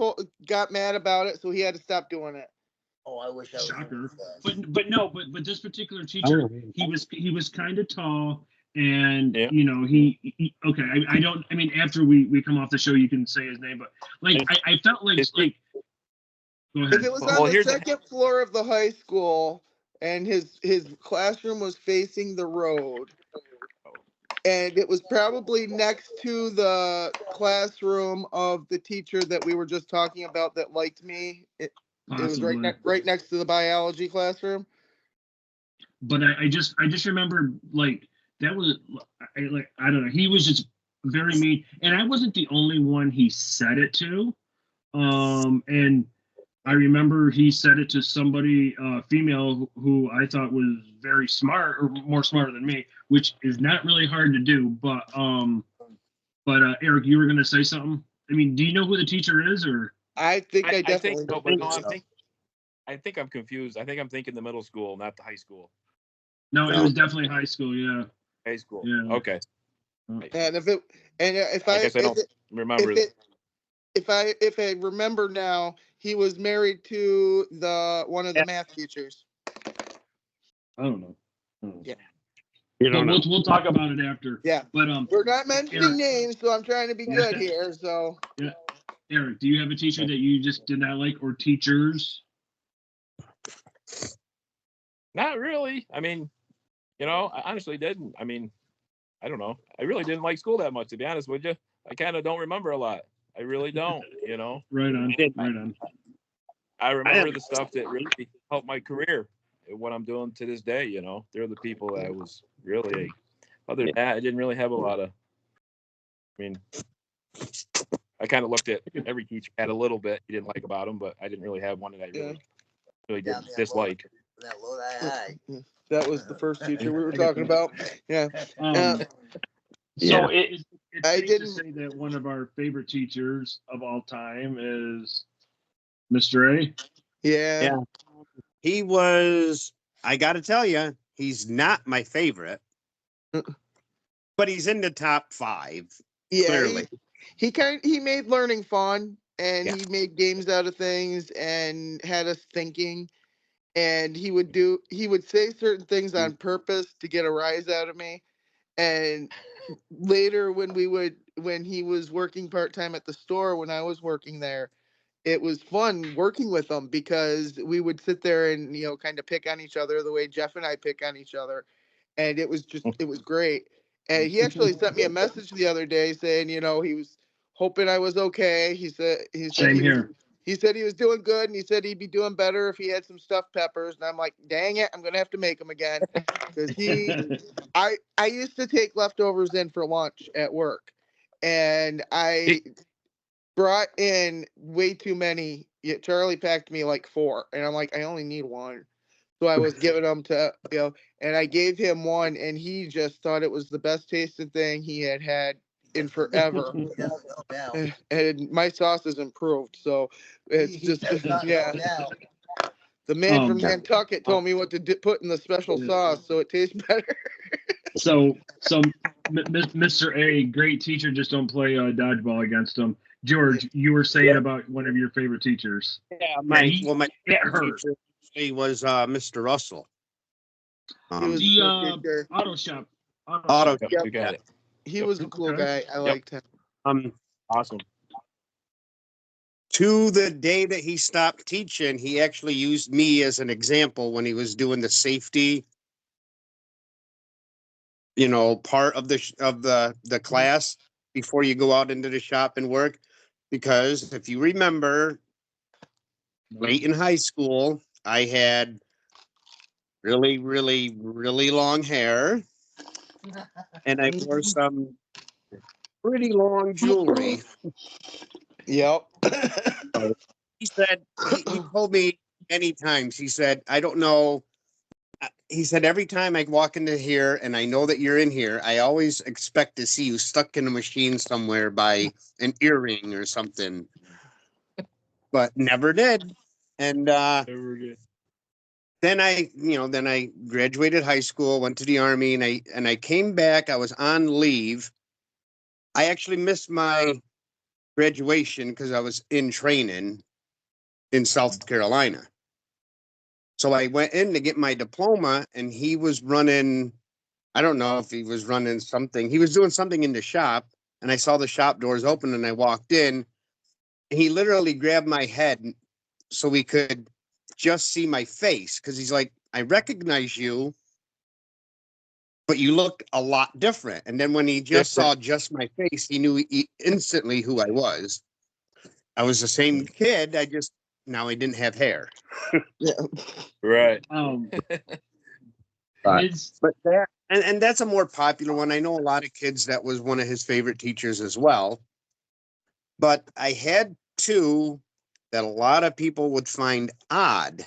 got mad about it, so he had to stop doing it. Oh, I wish I was. Shocker. But this particular teacher, he was kind of tall, and you know he okay. I mean after we come off the show, you can say his name, but like I felt like go ahead. If it was on the second floor of the high school, and his classroom was facing the road, and it was probably next to the classroom of the teacher that we were just talking about that liked me. It was right next to the biology classroom. But I just remember like that was I don't know. He was just very mean, and I wasn't the only one he said it to. And I remember he said it to somebody, female, who I thought was very smart, or more smarter than me, which is not really hard to do. But Eric, you were going to say something. I mean, do you know who the teacher is, or? I think I I definitely think no, but no, so. I think I'm confused. I think I'm thinking the middle school, not the high school. No, it was definitely high school. Yeah. High school. Yeah. Okay. and if I I guess I don't remember. if I remember now, he was married to one of the math teachers. I don't know. Yeah. You But don't know. we'll talk about it after. Yeah. But We're not mentioning Eric, names, so I'm trying to be good here. So yeah, Eric, do you have a teacher that you just did not like, or teachers? Not really. I mean, I honestly didn't. I mean, I don't know. I really didn't like school that much, to be honest with you. I kind of don't remember a lot. I really don't. Right on. Right on. I remember the stuff that really helped my career, what I'm doing to this day. They're the people that I was really. Other than that, I didn't really have a lot of. I mean, I kind of looked at every teacher, had a little bit you didn't like about them, but I didn't really have one that I really did dislike. that was the first teacher we were talking about. Yeah. So it's safe to say that one of our favorite teachers of all time is Mr. A. Yeah. He was, I got to tell you, he's not my favorite, but he's in the top 5. Yeah. Clearly. He made learning fun, and he made games out of things and had us thinking. And he would say certain things on purpose to get a rise out of me. And later when he was working part-time at the store, when I was working there, it was fun working with him because we would sit there and, kind of pick on each other the way Jeff and I pick on each other. And it was great. And he actually sent me a message the other day saying, he was hoping I was okay. He said Same here. He said he was doing good, and he said he'd be doing better if he had some stuffed peppers. And I'm like, dang it, I'm gonna have to make them again, because I used to take leftovers in for lunch at work, and I brought in way too many. Yet Charlie packed me like 4, and I'm like, I only need 1. So I was giving them to and I gave him 1, and he just thought it was the best tasting thing he had in forever. And my sauce has improved, so it's just The man from Nantucket told me what to put in the special sauce, so it tastes better. So Mr. A, great teacher, just don't play dodgeball against him. George, you were saying about one of your favorite teachers. Yeah, my hurt. teacher he was Mr. Russell. He was The auto shop. Auto. Yep, you got it. He was a cool guy. I liked him. Awesome. To the day that he stopped teaching, he actually used me as an example when he was doing the safety, part of the class before you go out into the shop and work. Because if you remember, late in high school, I had really, really, really long hair, and I wore some pretty long jewelry. Yep. He said, he told me many times, he said, I don't know. He said, every time I walk into here and I know that you're in here, I always expect to see you stuck in a machine somewhere by an earring or something, but never did. And then I graduated high school, went to the Army, and I came back. I was on leave. I actually missed my graduation because I was in training in South Carolina. So I went in to get my diploma, and he was running, I don't know if he was running something. He was doing something in the shop, and I saw the shop doors open, and I walked in. And he literally grabbed my head so we could just see my face, because he's like, I recognize you, but you look a lot different. And then when he just saw just my face, he knew instantly who I was. I was the same kid. Now I didn't have hair. Yeah. Right. But that, and that's a more popular one. I know a lot of kids that was one of his favorite teachers as well. But I had 2 that a lot of people would find odd.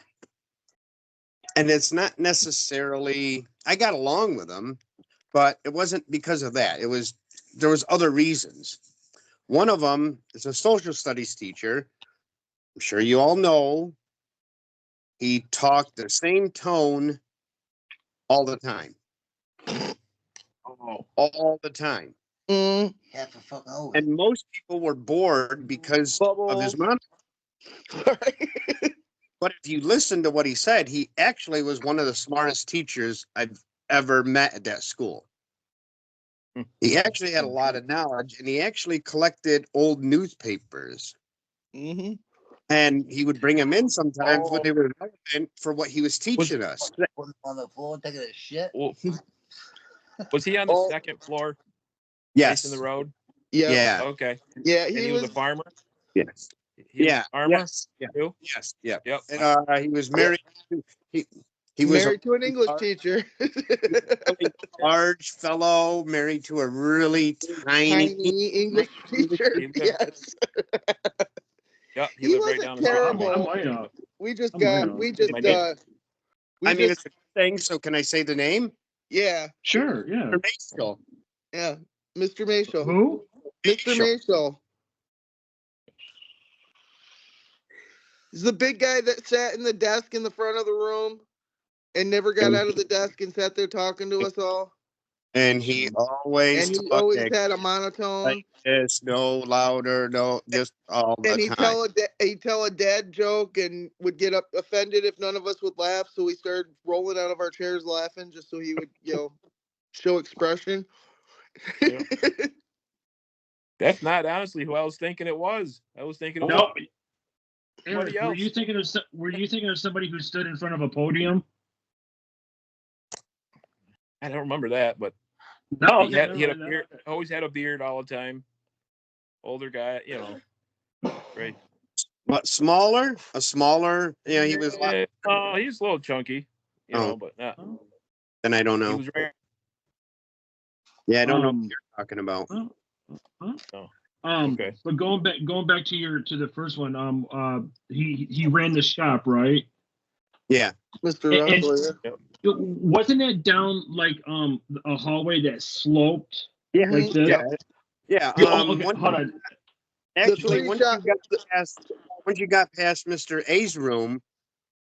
And it's not necessarily, I got along with him, but it wasn't because of that. There was other reasons. One of them is a social studies teacher. I'm sure you all know. He talked the same tone all the time. All the time. Yeah, for fucking over. And most people were bored because of his mom. But if you listen to what he said, he actually was one of the smartest teachers I've ever met at that school. He actually had a lot of knowledge, and he actually collected old newspapers. Mm-hmm. And he would bring them in sometimes when they were relevant for what he was teaching us. On the floor taking a shit. Well, was he on the second floor? Yes. Facing the road? Yeah. Yeah. Okay. Yeah. And he was a farmer? Yes. He was Yeah. a farmer? Yes. Yeah. Too? Yes. Yeah. Yep. And he was married. He was married to an English teacher. really large fellow, married to a really tiny English teacher. Yes. Yeah, he He lived right wasn't down the street. terrible. We just got. We just. My neighbor. I mean, it's a good thing. So can I say the name? Yeah. Sure. Yeah. Mr. Yeah. Mr. Mashel. Who? Mr. Mashel. He's the big guy that sat in the desk in the front of the room and never got out of the desk and sat there talking to us all. And he always And he always had a monotone. like this, no louder, no, just all the And time. he'd tell a dad joke and would get offended if none of us would laugh. So we started rolling out of our chairs laughing just so he would, show expression. Yeah. That's not honestly who I was thinking it was. I was thinking it was No. somebody Eric, else. were you thinking of somebody who stood in front of a podium? I don't remember that, but No. he had a beard. Always had a beard all the time. Older guy, Great. But smaller, he was. Oh, he's a little chunky, but not. Then I don't know. He was rare. Yeah, I don't know what you're talking about. Okay. But going back to the first one, he ran the shop, right? Yeah. Mr. Russell, Wasn't it down like a hallway that sloped? Yeah. Like this? Yeah. Okay, hold on. Actually, once you got past Mr. A's room,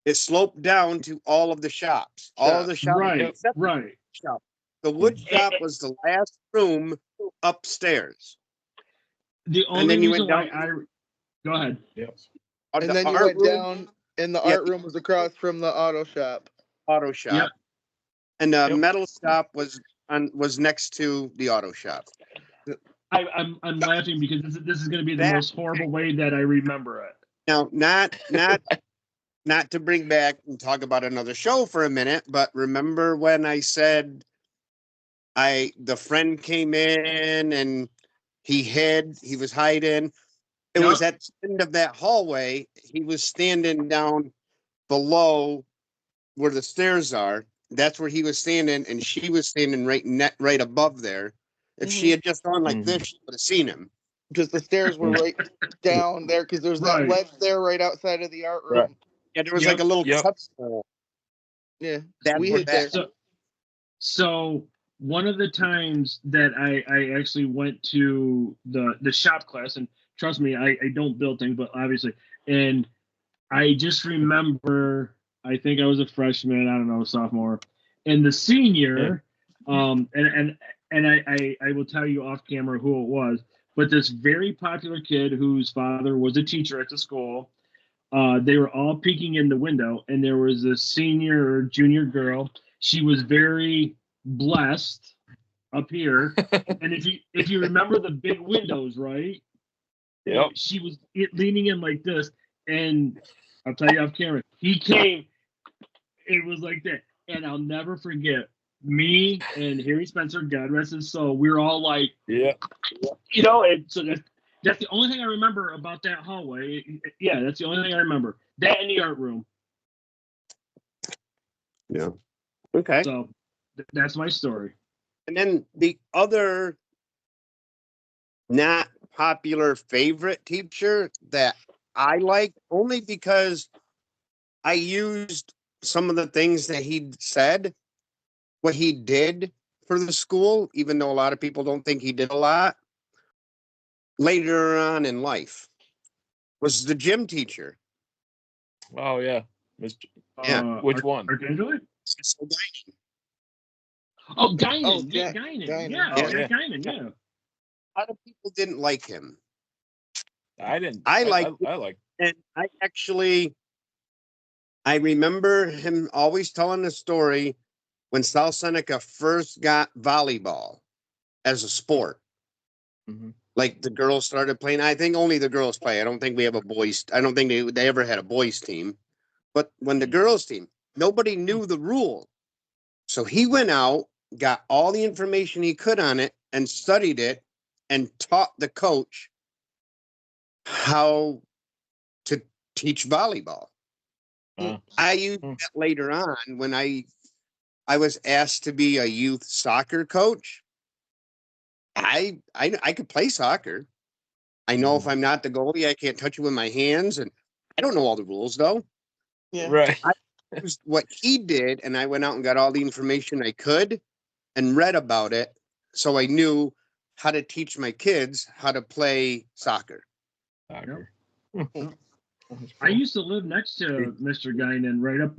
it sloped down to all of the shops. All of the shops. Right. Shop. The wood shop was the last room upstairs. The only reason why go ahead. Yes. And then you went down, and the art room was across from the auto shop. Yep. And the metal shop was next to the auto shop. I'm laughing because this is going to be the most horrible way that I remember it. Now, not to bring back and talk about another show for a minute, but remember when I said the friend came in and he was hiding. It was at the end of that hallway. He was standing down below where the stairs are. That's where he was standing, and she was standing right above there. If she had just gone like this, she would have seen him. Because the stairs were right down there, because there's that ledge there right outside of the art room. Right. Yeah, there was like a little cup hole. Yeah, we hit that. So one of the times that I actually went to the shop class, and trust me, I don't build things, but obviously, and I just remember, I think I was a freshman, I don't know, sophomore, and the senior, and I will tell you off camera who it was, but this very popular kid whose father was a teacher at the school, they were all peeking in the window, and there was a senior or junior girl. She was very blessed up here, and if you remember the big windows, right? Yep. She was leaning in like this, and I'll tell you off camera, he came. It was like that, and I'll never forget. Me and Harry Spencer, God rest his soul, we were all like, and so that's the only thing I remember about that hallway. Yeah, that's the only thing I remember. That in the art room. Yeah. Okay. So that's my story. And then the other not popular favorite teacher that I liked, only because I used some of the things that he said, what he did for the school, even though a lot of people don't think he did a lot, later on in life, was the gym teacher. Oh yeah, Mr. Yeah. Which one? Archangel? So Oh, Guinan. Oh, Nick Guinan. Guinan. Yeah, Oh, Nick yeah. Guinan, yeah. a lot of people didn't like him. I didn't. I like, I like. and I remember him always telling the story when South Seneca first got volleyball as a sport. Mm-hmm. Like the girls started playing. I think only the girls play. I don't think we have a boys. I don't think they ever had a boys team. But when the girls team, nobody knew the rule. So he went out, got all the information he could on it, and studied it, and taught the coach how to teach volleyball. I used that later on when I was asked to be a youth soccer coach. I could play soccer. I know if I'm not the goalie, I can't touch it with my hands, and I don't know all the rules though. Yeah. Right. I used what he did, and I went out and got all the information I could and read about it, so I knew how to teach my kids how to play soccer. Soccer. I used to live next to Mr. Guinan, right up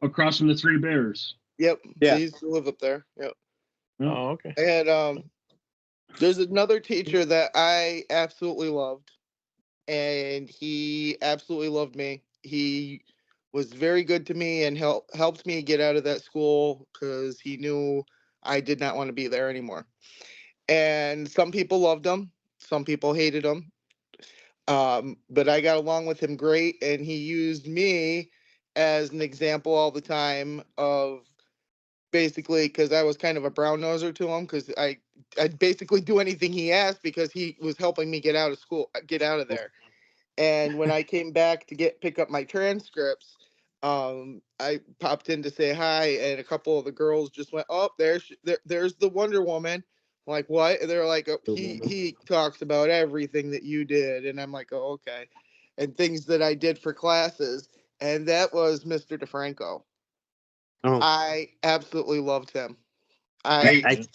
across from the Three Bears. Yep. Yeah. He used to live up there. Yep. Oh, okay. I had there's another teacher that I absolutely loved, and he absolutely loved me. He was very good to me and helped me get out of that school because he knew I did not want to be there anymore. And some people loved him, some people hated him. But I got along with him great, and he used me as an example all the time of basically, because I was kind of a brown noser to him, because I'd basically do anything he asked because he was helping me get out of school, get out of there. And when I came back to pick up my transcripts, I popped in to say hi, and a couple of the girls just went, "Oh, there's the Wonder Woman." I'm like, what? And they're like, oh, he talks about everything that you did, and I'm like, oh, okay, and things that I did for classes, and that was Mr. DeFranco. Oh, I absolutely loved him. I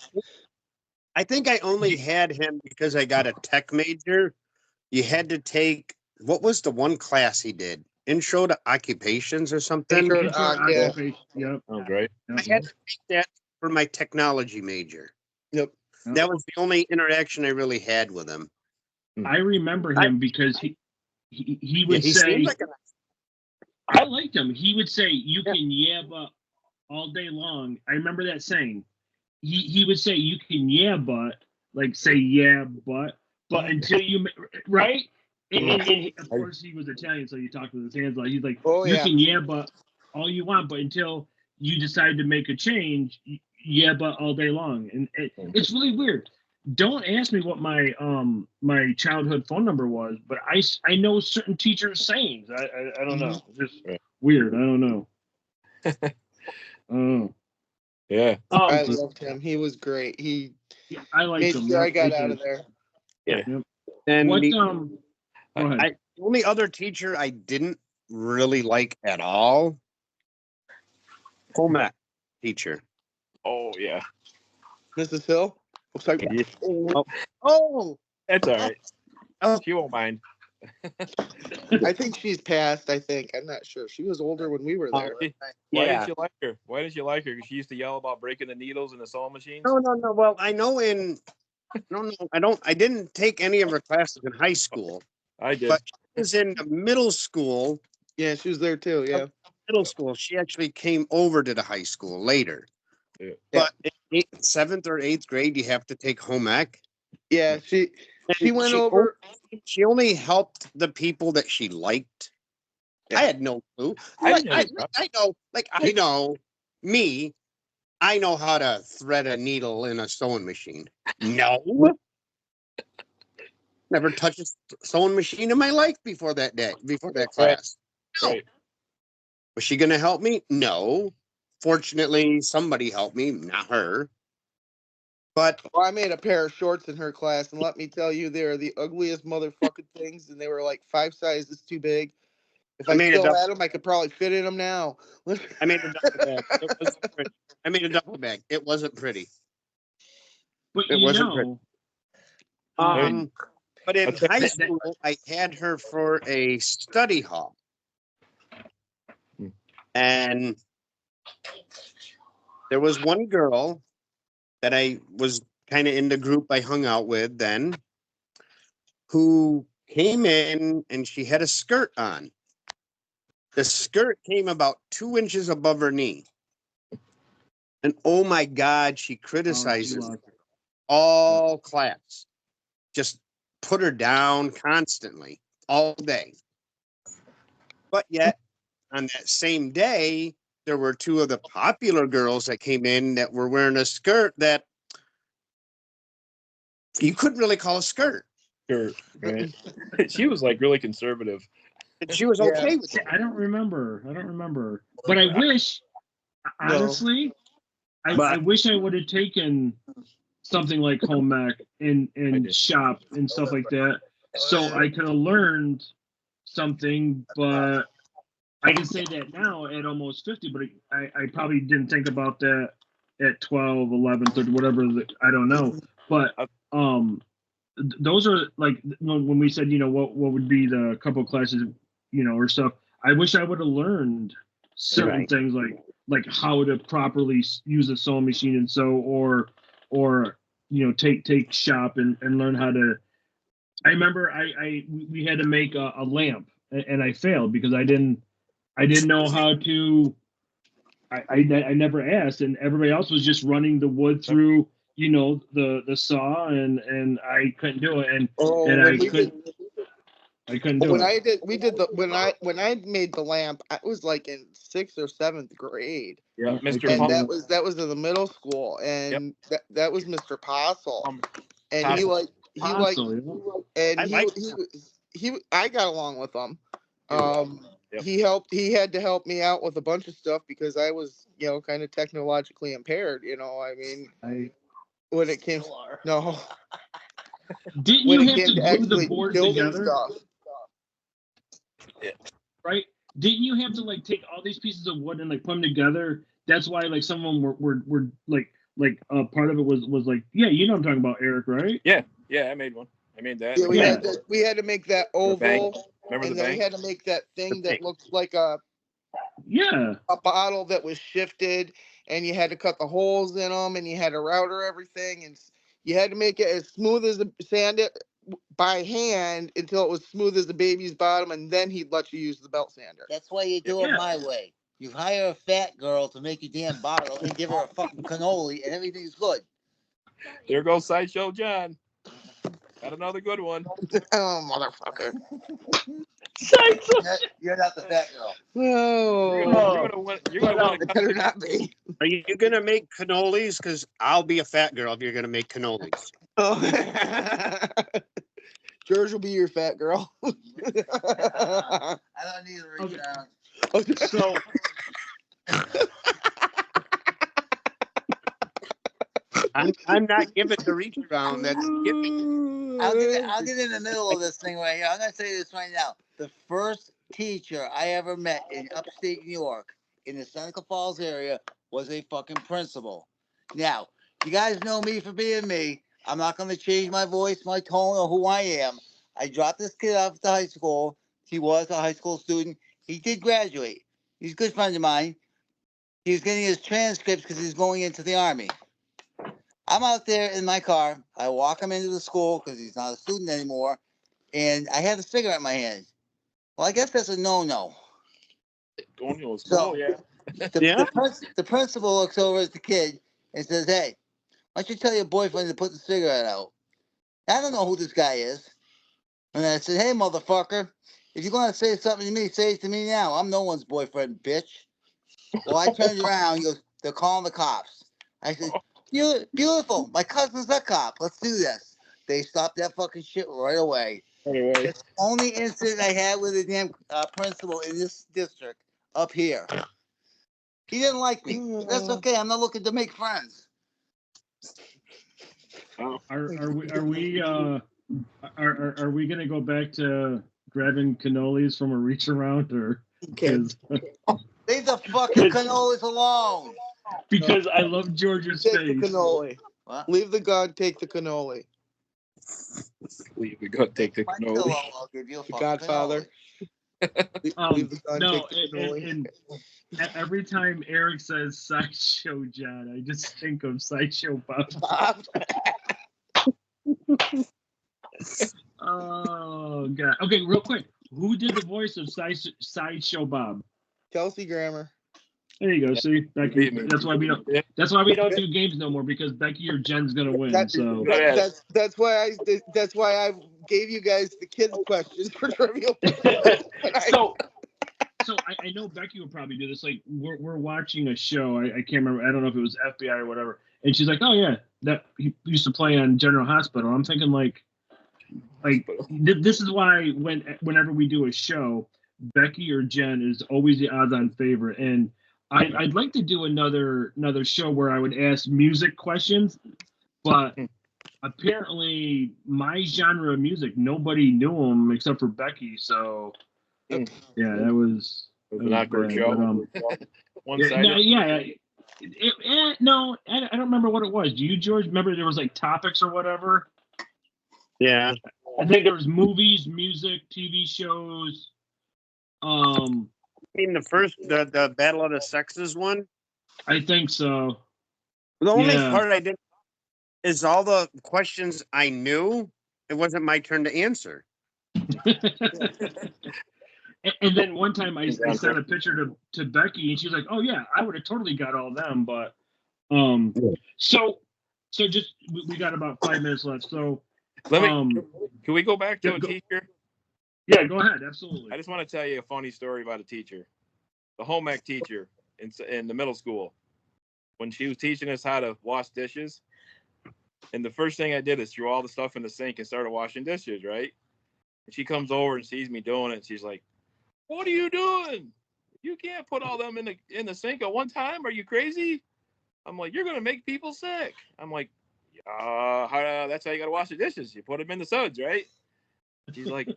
think I only had him because I got a tech major. You had to take, what was the one class he did? Intro to occupations or something? Intro to Intro to yeah. occupation. Yep. Oh, great. I had to take that for my technology major. Yep. That was the only interaction I really had with him. I remember him because he would he say, seemed like I liked him. He would say, "You can but all day long." I remember that saying. He would say, "You can but," like say but until you right. And of course he was Italian, so he talked with his hands like he's like, Oh, "You yeah. can but all you want, but until you decide to make a change, but all day long." And it's really weird. Don't ask me what my my childhood phone number was, but I know certain teachers' sayings. I don't know. It's just weird. I don't know. Oh. Yeah. I loved him. He was great. I like made him. sure I got out of there. Yeah. Yep. And What the go ahead. only other teacher I didn't really like at all, home ec teacher. Oh yeah. Mrs. Hill? Looks like Yeah. Oh, That's all right. Oh. She won't mind. I think she's passed, I think. I'm not sure. She was older when we were there. Why didn't you like her? Why didn't you like her? Because she used to yell about breaking the needles in the sewing machines. No. Well, I know I didn't take any of her classes in high school. I did. But she was in the middle school. Yeah, she was there too. Yeah. Middle school. She actually came over to the high school later. Yeah. But in 7th or 8th grade, you have to take home ec. Yeah, she went she over. She only helped the people that she liked. Yeah. I had no clue. I know me. I know how to thread a needle in a sewing machine. No. Never touched a sewing machine in my life before that class. No. Right. Was she going to help me? No. Fortunately, somebody helped me, not her. But Well, I made a pair of shorts in her class, and let me tell you, they're the ugliest motherfucking things, and they were like 5 sizes too big. If I I made a still had them, I could probably fit in them now. I made a duffel bag. It wasn't pretty. I made a duffel bag. It wasn't pretty. But It you wasn't pretty. know, But in Okay. high school, I had her for a study hall. And there was one girl that I was kind of in the group I hung out with then, who came in and she had a skirt on. The skirt came about 2 inches above her knee. And oh my God, she criticizes all class. Just put her down constantly, all day. But yet, on that same day, there were 2 of the popular girls that came in that were wearing a skirt that you couldn't really call a skirt. Sure, right. She was like really conservative. And she was okay with it. I don't remember. But I wish, honestly, I wish I would have taken something like home ec and shop and stuff like that, so I could have learned something. But I can say that now at almost 50, but I probably didn't think about that at 12, 11, 13, whatever. I don't know. But those are like when we said, what would be the couple classes, or stuff. I wish I would have learned certain things like how to properly use a sewing machine and sew, or take shop and learn how to. I remember we had to make a lamp, and I failed because I didn't know how to. I never asked, and everybody else was just running the wood through the saw, and I couldn't do it, and I couldn't do it. When I made the lamp, I was like in 6th or 7th grade. Yeah, Mr. And Paul. that was in the middle school, and that was Mr. Postle, and I got along with him. He had to help me out with a bunch of stuff because I was kind of technologically impaired. I mean, when it came no. Didn't you have to glue the boards together? Stuff. Yeah. Right? Didn't you have to take all these pieces of wood and put them together? That's why some of them were part of it was what I'm talking about, Eric, right? Yeah, I made one. I made that. Yeah, we had to make that oval, and then we had to make that thing that looked like a bottle that was shifted, and you had to cut the holes in them, and you had to router everything, and you had to make it as smooth as sand it by hand until it was smooth as the baby's bottom, and then he'd let you use the belt sander. That's why you do it my way. You hire a fat girl to make your damn bottle and give her a fucking cannoli, and everything's good. There goes Sideshow John. Got another good one. Oh, motherfucker. You're not the fat girl. Oh, you're gonna it better not be. Are you going to make cannolis? Because I'll be a fat girl if you're going to make cannolis. Oh. George will be your fat girl. I don't need to reach down. Okay. So I'm not giving the reach around. That's giving. I'll get in the middle of this thing right here. I'm gonna say this right now. The first teacher I ever met in upstate New York, in the Seneca Falls area, was a fucking principal. Now, you guys know me for being me. I'm not gonna change my voice, my tone, or who I am. I dropped this kid off to high school. He was a high school student. He did graduate. He's a good friend of mine. He was getting his transcripts because he's going into the Army. I'm out there in my car. I walk him into the school because he's not a student anymore. And I have a cigarette in my hand. Well, I guess that's a no-no. Going to school, The principal looks over at the kid and says, "Hey, why don't you tell your boyfriend to put the cigarette out?" I don't know who this guy is. And I said, "Hey, motherfucker, if you're going to say something to me, say it to me now. I'm no one's boyfriend, bitch." Well, I turned around. He goes, "They're calling the cops." I said, "Beautiful. My cousin's a cop. Let's do this." They stopped that fucking shit right away. Anyway. It's the only incident I had with a damn principal in this district up here. He didn't like me. But that's okay. I'm not looking to make friends. Are we gonna go back to grabbing cannolis from a reach around, or because Leave the fucking cannolis alone. because I love George's Take face. the cannoli. What? Leave the gun, take the cannoli. Leave the gun, take the My cannoli. pillow, I'll give you a The fucking Godfather. Leave the gun, No, take the cannoli. and every time Eric says Sideshow John, I just think of Sideshow Bob. Oh God. Okay, real quick, who did the voice of Sideshow Bob? Kelsey Grammer. There you go. See, Becky. Beat me. That's why we don't. That's why we don't do games no more, because Becky or Jen's gonna win. So That's why I gave you guys the kids questions for trivial. So I know Becky would probably do this. Like we're watching a show. I can't remember. I don't know if it was FBI or whatever. And she's like, "Oh yeah, that he used to play on General Hospital." I'm thinking like this is why whenever we do a show, Becky or Jen is always the odds-on favorite. And I'd like to do another show where I would ask music questions, but apparently my genre of music, nobody knew them except for Becky. So yeah, that was an awkward bad, show. but, One-sided. no, I don't remember what it was. Do you, George? Remember there was like topics or whatever? Yeah. I think there was movies, music, TV shows. I mean, the Battle of the Sexes one. I think so. The only Yeah. part I didn't is all the questions I knew. It wasn't my turn to answer. And then one time I sent a picture to Becky, and she's like, "Oh yeah, I would have totally got all them." But so just we got about 5 minutes left. So Can we go back to a teacher? Yeah, go ahead. Absolutely. I just want to tell you a funny story about a teacher, the home ec teacher in the middle school, when she was teaching us how to wash dishes. And the first thing I did is threw all the stuff in the sink and started washing dishes, right? And she comes over and sees me doing it. And she's like, "What are you doing? You can't put all them in the sink at one time. Are you crazy?" I'm like, "You're going to make people sick." I'm like, that's how you got to wash the dishes. You put them in the suds, right? She's like,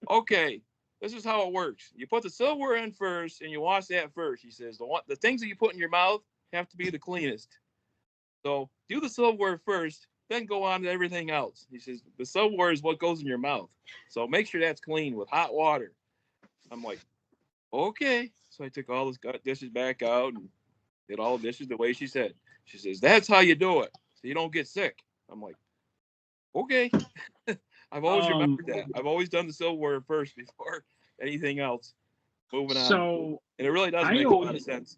"Okay, this is how it works. You put the silverware in first and you wash that first." She says, the things that you put in your mouth have to be the cleanest. So do the silverware first, then go on to everything else. He says, the silverware is what goes in your mouth. So make sure that's clean with hot water. I'm like, okay. So I took all those dishes back out and did all the dishes the way she said. She says, "That's how you do it, so you don't get sick." I'm like, okay. I've always remembered that. I've always done the silverware first before anything else. Moving on. So, and it really does make a lot of sense.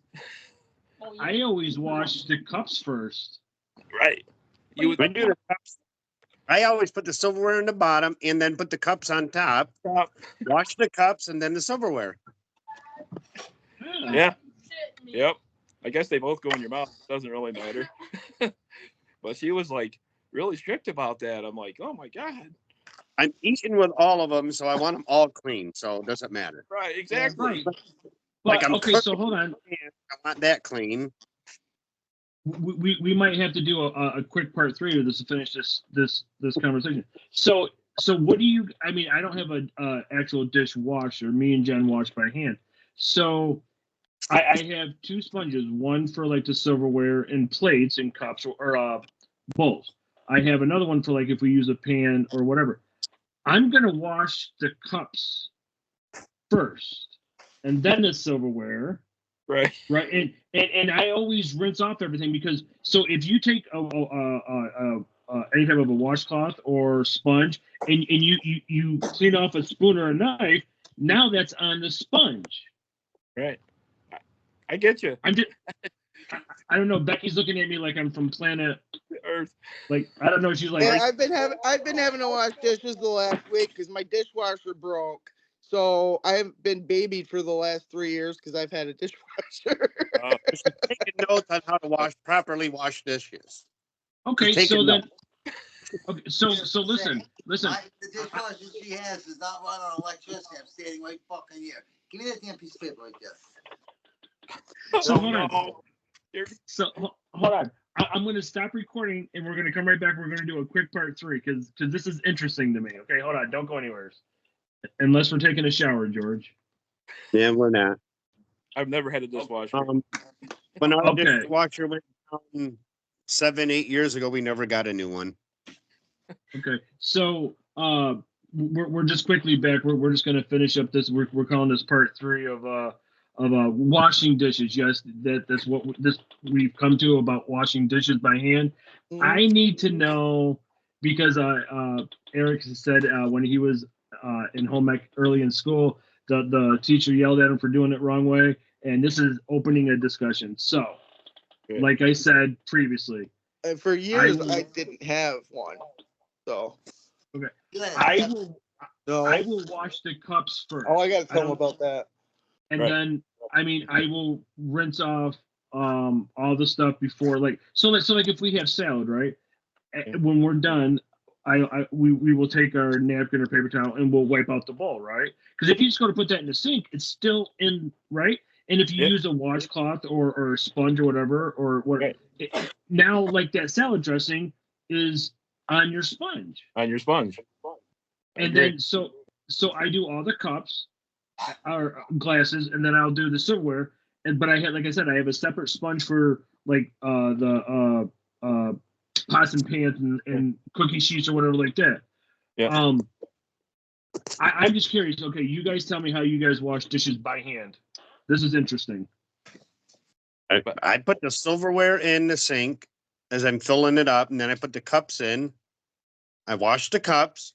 I always wash the cups first. Right. I do the cups. I always put the silverware in the bottom and then put the cups on top. Wash the cups and then the silverware. Yeah. Yep. I guess they both go in your mouth. It doesn't really matter. But she was like really strict about that. I'm like, oh my God. I'm eating with all of them, so I want them all clean. So it doesn't matter. Right. Exactly. Right. Like I'm okay, so hold on. I want that clean. We might have to do a quick part 3 of this to finish this conversation. So what do you? I mean, I don't have a actual dishwasher. Me and Jen wash by hand. So I have 2 sponges, one for like the silverware and plates and cups or bowls. I have another one for like if we use a pan or whatever. I'm gonna wash the cups first, and then the silverware. Right. And I always rinse off everything because so if you take any type of a washcloth or sponge and you clean off a spoon or a knife, now that's on the sponge. Right. I get you. I don't know. Becky's looking at me like I'm from planet Earth. Like I don't know. She's like, Yeah, I've been having to wash dishes the last week because my dishwasher broke. So I haven't been babied for the last 3 years because I've had a dishwasher. Taking notes on how to properly wash dishes. Okay, so then. Okay, so listen. The dishwasher she has does not run on electricity. I'm standing right fucking here. Give me that damn piece of paper right there. So hold on. So hold on. I'm going to stop recording and we're going to come right back. We're going to do a quick part 3 because this is interesting to me. Okay, hold on. Don't go anywhere. Unless we're taking a shower, George. Yeah, we're not. I've never had a dishwasher. When our Okay. dishwasher went down 7-8 years ago, we never got a new one. Okay, so we're just quickly back. We're just going to finish up this. We're calling this part 3 of washing dishes. Yes, that's what we've come to about washing dishes by hand. I need to know because Eric said when he was in home ec early in school, the teacher yelled at him for doing it wrong way, and this is opening a discussion. So, like I said previously, And for years I didn't have one. So okay, I will wash the cups first. Oh, I gotta tell him about that. And then I will rinse off all the stuff before, like so if we have salad, right? When we're done, we will take our napkin or paper towel and we'll wipe out the bowl, right? Because if you just go to put that in the sink, it's still in, right? And if you use a washcloth or a sponge or whatever, or what, now like that salad dressing is on your sponge. On your sponge. And then so I do all the cups or glasses, and then I'll do the silverware. But I had, like I said, I have a separate sponge for like the pots and pans and cookie sheets or whatever like that. Yeah. I'm just curious. Okay, you guys tell me how you guys wash dishes by hand. This is interesting. I put the silverware in the sink as I'm filling it up, and then I put the cups in. I wash the cups,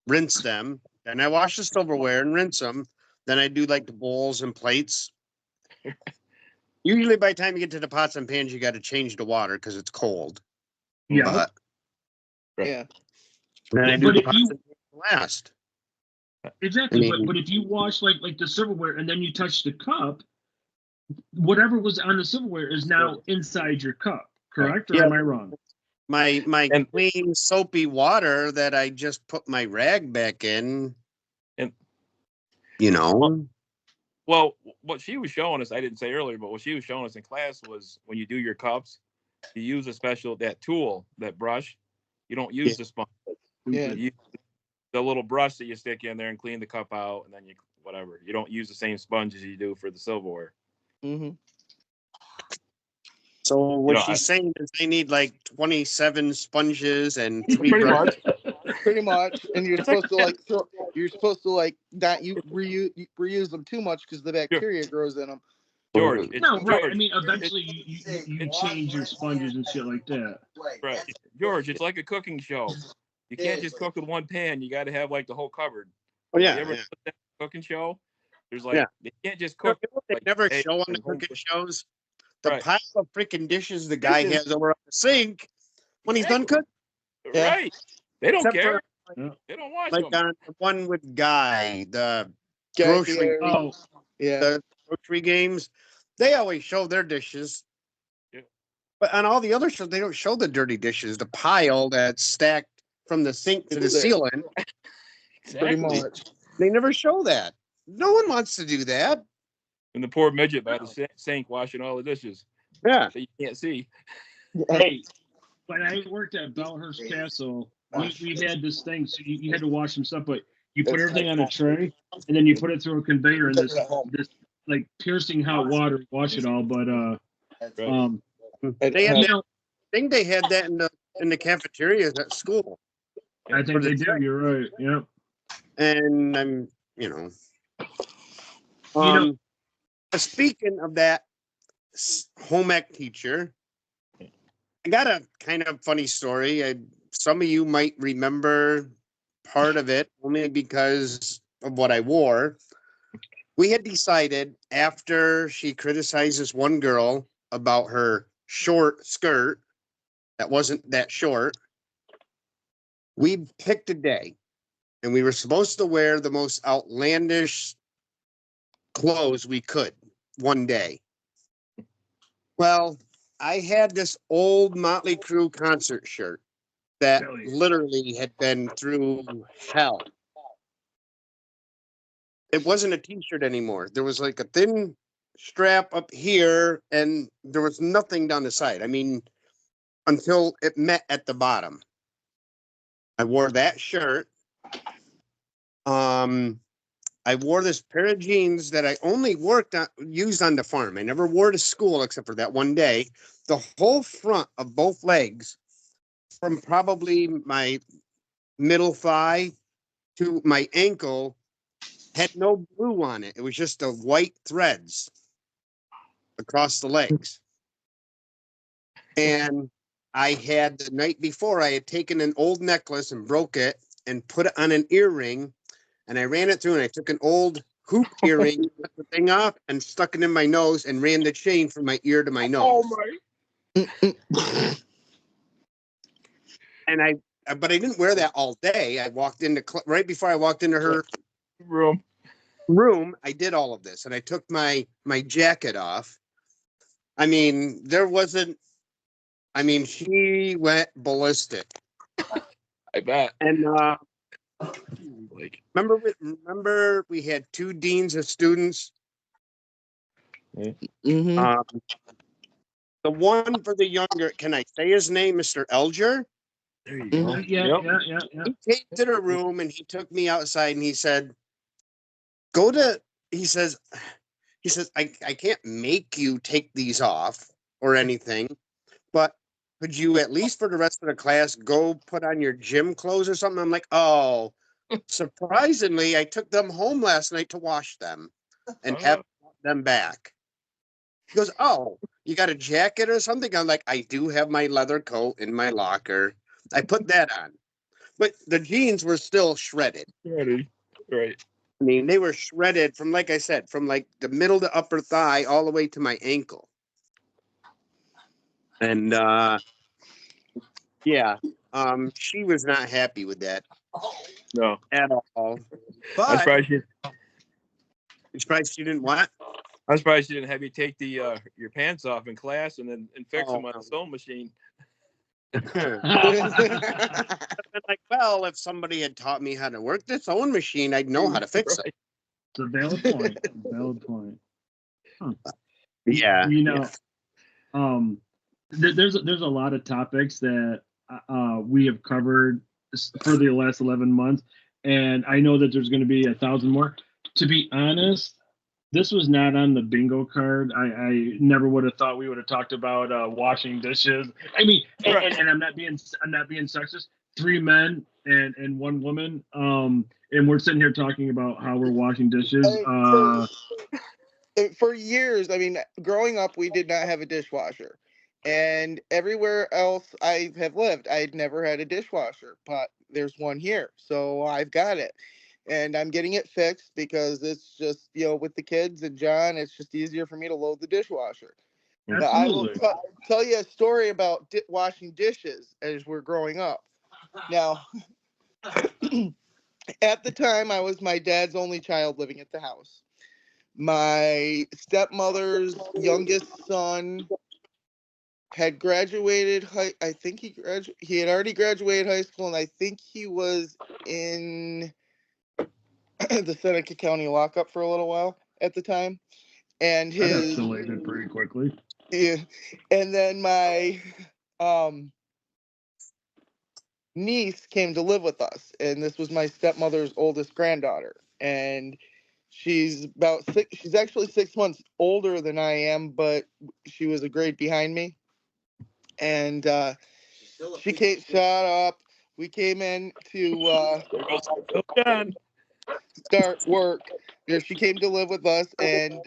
rinse them, then I wash the silverware and rinse them. Then I do like the bowls and plates. Usually by the time you get to the pots and pans, you got to change the water because it's cold. Yeah. Yeah. Then I do the pots and pans last. Exactly. But if you wash like the silverware and then you touch the cup, whatever was on the silverware is now inside your cup, correct? Or am I wrong? My clean soapy water that I just put my rag back in, and Well, what she was showing us, I didn't say earlier, but what she was showing us in class was when you do your cups, you use that tool, that brush. You don't use the sponge. Yeah. You use the little brush that you stick in there and clean the cup out, and then whatever. You don't use the same sponge as you do for the silverware. Mm-hmm. So what she's saying is they need like 27 sponges and 3 brushes. Pretty much. And you're supposed to not reuse them too much because the bacteria grows in them. George, right. I mean, eventually you change your sponges and shit like that. Right, George. It's like a cooking show. You can't just cook with one pan. You got to have like the whole cupboard. Oh yeah. You ever put that cooking show? There's they can't just cook. They never show on the cooking shows the pile of freaking dishes the guy has over on the sink when he's done cooking. Right. They don't care. For, they don't watch like them. on the one with Guy, the grocery, the grocery games. They always show their dishes. Yeah. But on all the other shows, they don't show the dirty dishes, the pile that's stacked from the sink to the ceiling. Pretty much. They never show that. No one wants to do that. And the poor midget by the sink washing all the dishes. Yeah. So you can't see. Hey, when I worked at Bellhurst Castle, we had this thing, so you had to wash some stuff, but you put everything on a tray, and then you put it through a conveyor, and this like piercing hot water wash it all. But they had I think they had that in the cafeterias at school. I think they do. You're right. Yeah. And I'm, speaking of that home ec teacher, I got a kind of funny story. Some of you might remember part of it only because of what I wore. We had decided after she criticized this one girl about her short skirt that wasn't that short, we picked a day and we were supposed to wear the most outlandish clothes we could one day. Well, I had this old Motley Crue concert shirt that literally had been through hell. It wasn't a t-shirt anymore. There was like a thin strap up here, and there was nothing down the side. I mean, until it met at the bottom. I wore that shirt. I wore this pair of jeans that I only used on the farm. I never wore to school except for that one day. The whole front of both legs, from probably my middle thigh to my ankle, had no blue on it. It was just the white threads across the legs. And I had the night before, I had taken an old necklace and broke it and put it on an earring. And I ran it through, and I took an old hoop earring, cut the thing off, and stuck it in my nose and ran the chain from my ear to my nose. And but I didn't wear that all day. I walked into right before I walked into her room. I did all of this, and I took my jacket off. I mean, there wasn't. I mean, she went ballistic. I bet. And Like, remember we had 2 deans of students. Mm-hmm. The one for the younger, can I say his name, Mr. Elger? there you go. Yeah. He came to the room and he took me outside and he said, he says, I can't make you take these off or anything, but could you at least for the rest of the class go put on your gym clothes or something? I'm like, oh, surprisingly, I took them home last night to wash them and have them back. He goes, oh, you got a jacket or something? I'm like, I do have my leather coat in my locker. I put that on. But the jeans were still shredded. Ready. Right. I mean, they were shredded from, like I said, from like the middle to upper thigh all the way to my ankle. And she was not happy with that. No. At all. But I'm surprised she didn't what? I'm surprised she didn't have you take the your pants off in class and then fix them on the sewing machine. Like, well, if somebody had taught me how to work the sewing machine, I'd know how to fix it. It's a valid point. Valid point. Huh. Yeah. You know, there's a lot of topics that we have covered for the last 11 months, and I know that there's going to be 1,000 more. To be honest, this was not on the bingo card. I never would have thought we would have talked about washing dishes. I mean, and I'm not being sexist. 3 men and 1 woman. And we're sitting here talking about how we're washing dishes. For years, I mean, growing up, we did not have a dishwasher. And everywhere else I have lived, I'd never had a dishwasher, but there's one here. So I've got it. And I'm getting it fixed because it's just, with the kids and John, it's just easier for me to load the dishwasher. Now, I will tell you a story about washing dishes as we're growing up. Now, at the time, I was my dad's only child living at the house. My stepmother's youngest son had graduated I think he had already graduated high school, and I think he was in the Seneca County lockup for a little while at the time. And that escalated pretty quickly. Yeah. And then my niece came to live with us, and this was my stepmother's oldest granddaughter. And she's she's actually 6 months older than I am, but she was a grade behind me. And she came, shut up. We came in to start work. She came to live with us, and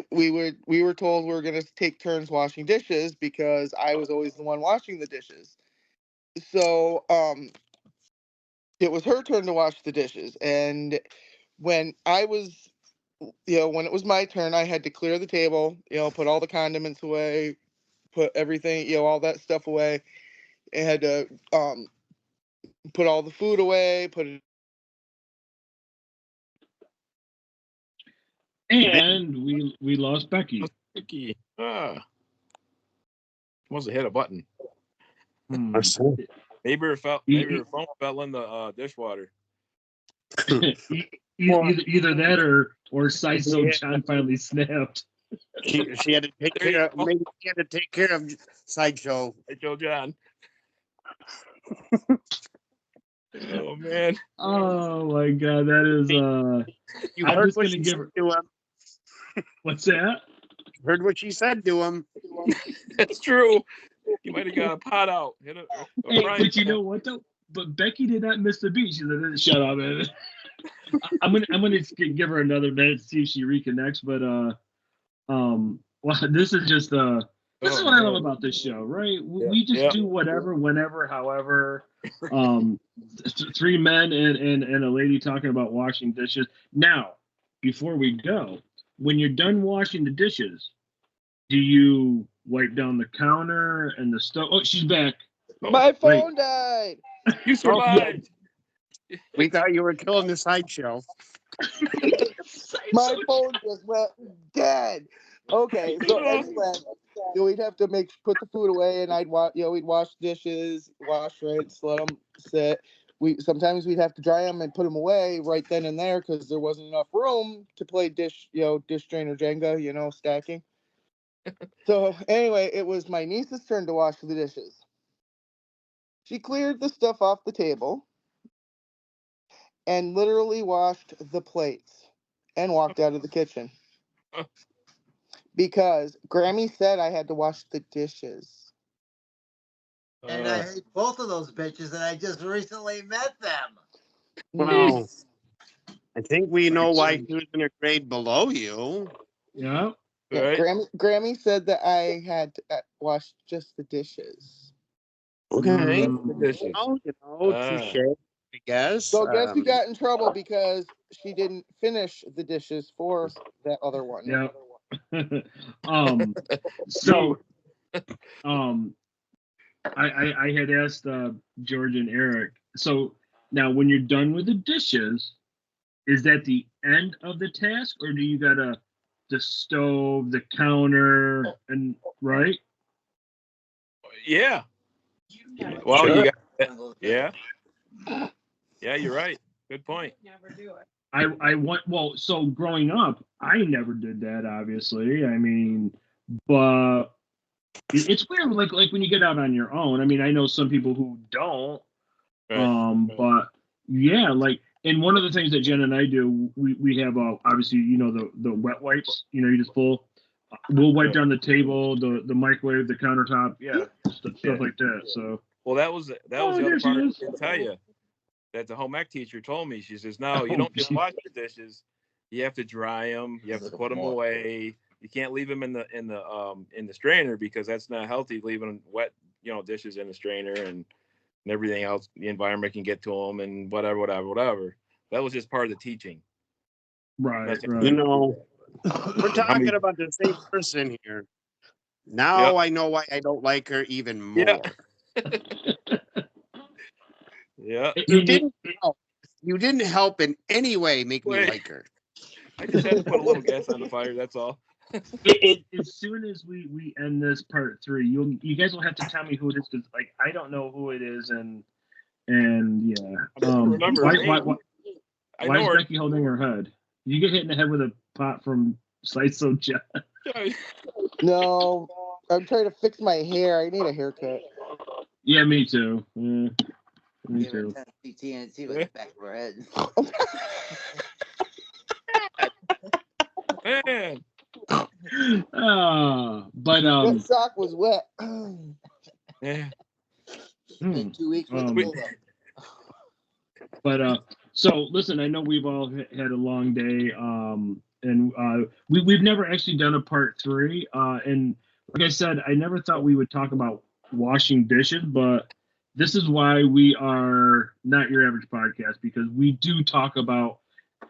we were told we were going to take turns washing dishes because I was always the one washing the dishes. So it was her turn to wash the dishes, and when I was, when it was my turn, I had to clear the table, put all the condiments away, put everything, all that stuff away. I had to put all the food away, put it. And we lost Becky. Becky. Must have hit a button. Maybe her phone fell in the dishwater. Either that or Sideshow John finally snapped. She had to take care of. Maybe she had to take care of Sideshow. Joe John. Oh man. Oh my God, that is You I'm heard just what gonna she give said her. to him. What's that? You heard what she said to him. That's true. You might have got a pot out. Hit a Hey, frying but you pan. know what though? But Becky did not miss the beat. She said, "Shut up, man." I'm gonna give her another minute to see if she reconnects. But well, this is just this is what I love about this show, right? We just do whatever, whenever, however. Three men and a lady talking about washing dishes. Now, before we go, when you're done washing the dishes, do you wipe down the counter and the stove? Oh, she's back. My phone died. You survived. We thought you were killing the Sideshow. My phone just went dead. Okay, so anyway, we'd have to put the food away, and we'd wash dishes, rinse, let them sit. Sometimes we'd have to dry them and put them away right then and there because there wasn't enough room to play dish drainer Jenga, stacking. So anyway, it was my niece's turn to wash the dishes. She cleared the stuff off the table and literally washed the plates and walked out of the kitchen. Because Grammy said I had to wash the dishes. And I hate both of those bitches, and I just recently met them. Wow. I think we know why she was in a grade below you. Yeah. Right. Grammy said that I had to wash just the dishes. Okay. Dishes. Touche, I guess. So guess who got in trouble because she didn't finish the dishes for that other one. Yeah. So I had asked George and Eric. So now when you're done with the dishes, is that the end of the task, or do you gotta the stove, the counter, and right? Yeah. Well, Sure. you got yeah. Yeah, you're right. Good point. Never do it. I want so growing up, I never did that, obviously. I mean, but it's weird, like when you get out on your own. I mean, I know some people who don't. Right. But yeah, like, and one of the things that Jen and I do, we have obviously, the wet wipes. You just pull. We'll wipe down the table, the microwave, the countertop, stuff like that. So. Well, that was the other part I didn't tell you. That the home ec teacher told me. She says, no, you don't just wash your dishes. You have to dry them. You have to put them away. You can't leave them in the strainer because that's not healthy. Leaving wet, dishes in the strainer and everything else. The environment can get to them and whatever. That was just part of the teaching. Right. We're talking about the same person here. Now I know why I don't like her even more. Yeah. Yeah. You didn't help. You didn't help in any way make me like her. I just had to put a little gas on the fire. That's all. As soon as we end this part 3, you guys will have to tell me who it is because I don't know who it is and yeah. Remember why is Becky holding her head? You get hit in the head with a pot from Sideshow John. No, I'm trying to fix my hair. I need a haircut. Yeah, me too. Yeah, me too. TNT with the back of her head. Man. But that sock was wet. Yeah. In 2 weeks with the bulldog. But so listen, I know we've all had a long day, and we've never actually done a part 3. And like I said, I never thought we would talk about washing dishes, but this is why we are not your average podcast, because we do talk about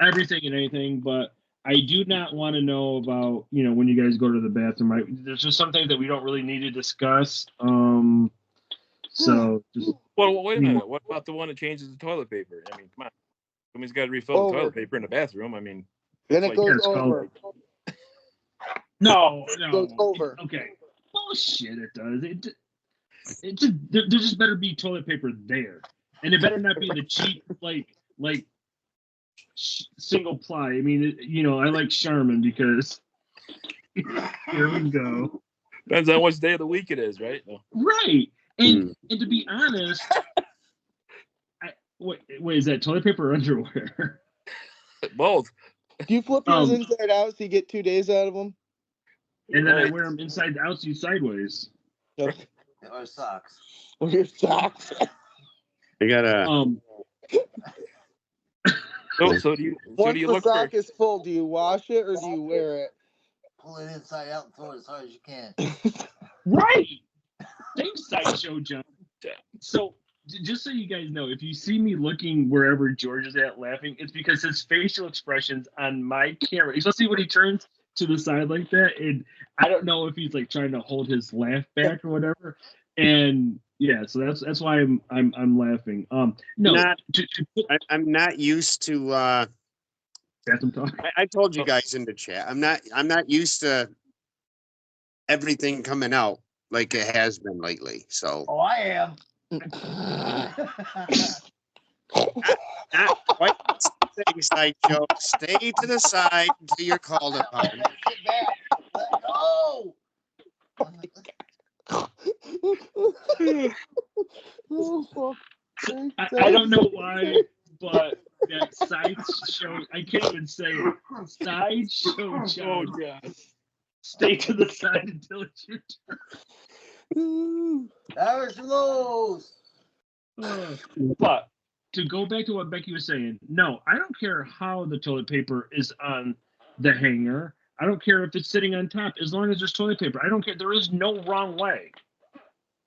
everything and anything. But I do not want to know about when you guys go to the bathroom. There's just some things that we don't really need to discuss. So just. Well, wait a minute. What about the one that changes the toilet paper? I mean, come on. Somebody's got to refill the toilet paper in the bathroom. I mean, then it goes over. No. It goes over. Okay. Bullshit, it does. It just there just better be toilet paper there, and it better not be the cheap like single ply. I mean, I like Charmin because here we go. Depends on which day of the week it is, right? No. Right. And to be honest, wait, is that toilet paper or underwear? Both. Do you flip yours inside out so you get 2 days out of them? And then I wear them inside out, so sideways. Okay. Or socks. Or your socks. I gotta. So do you Once the look sock for? is full, do you wash it or do you wear it? Pull it inside out and throw it as hard as you can. Right. Thanks, Sideshow John. So, just so you guys know, if you see me looking wherever George is at laughing, it's because his facial expressions on my camera, especially when he turns to the side like that, and I don't know if he's like trying to hold his laugh back or whatever. And yeah, so that's why I'm laughing. No, I'm not used to. Talk. I told you guys in the chat. I'm not used to everything coming out like it has been lately. So. Oh, I am. Not quite the same, Sideshow. Stay to the side until you're called upon. Sit back. Let go. I don't know why, but that Sideshow, I can't even say it. Sideshow John. Oh, God. Stay to the side until it's your turn. Irish Lows. But to go back to what Becky was saying, no, I don't care how the toilet paper is on the hanger. I don't care if it's sitting on top, as long as there's toilet paper. I don't care. There is no wrong way.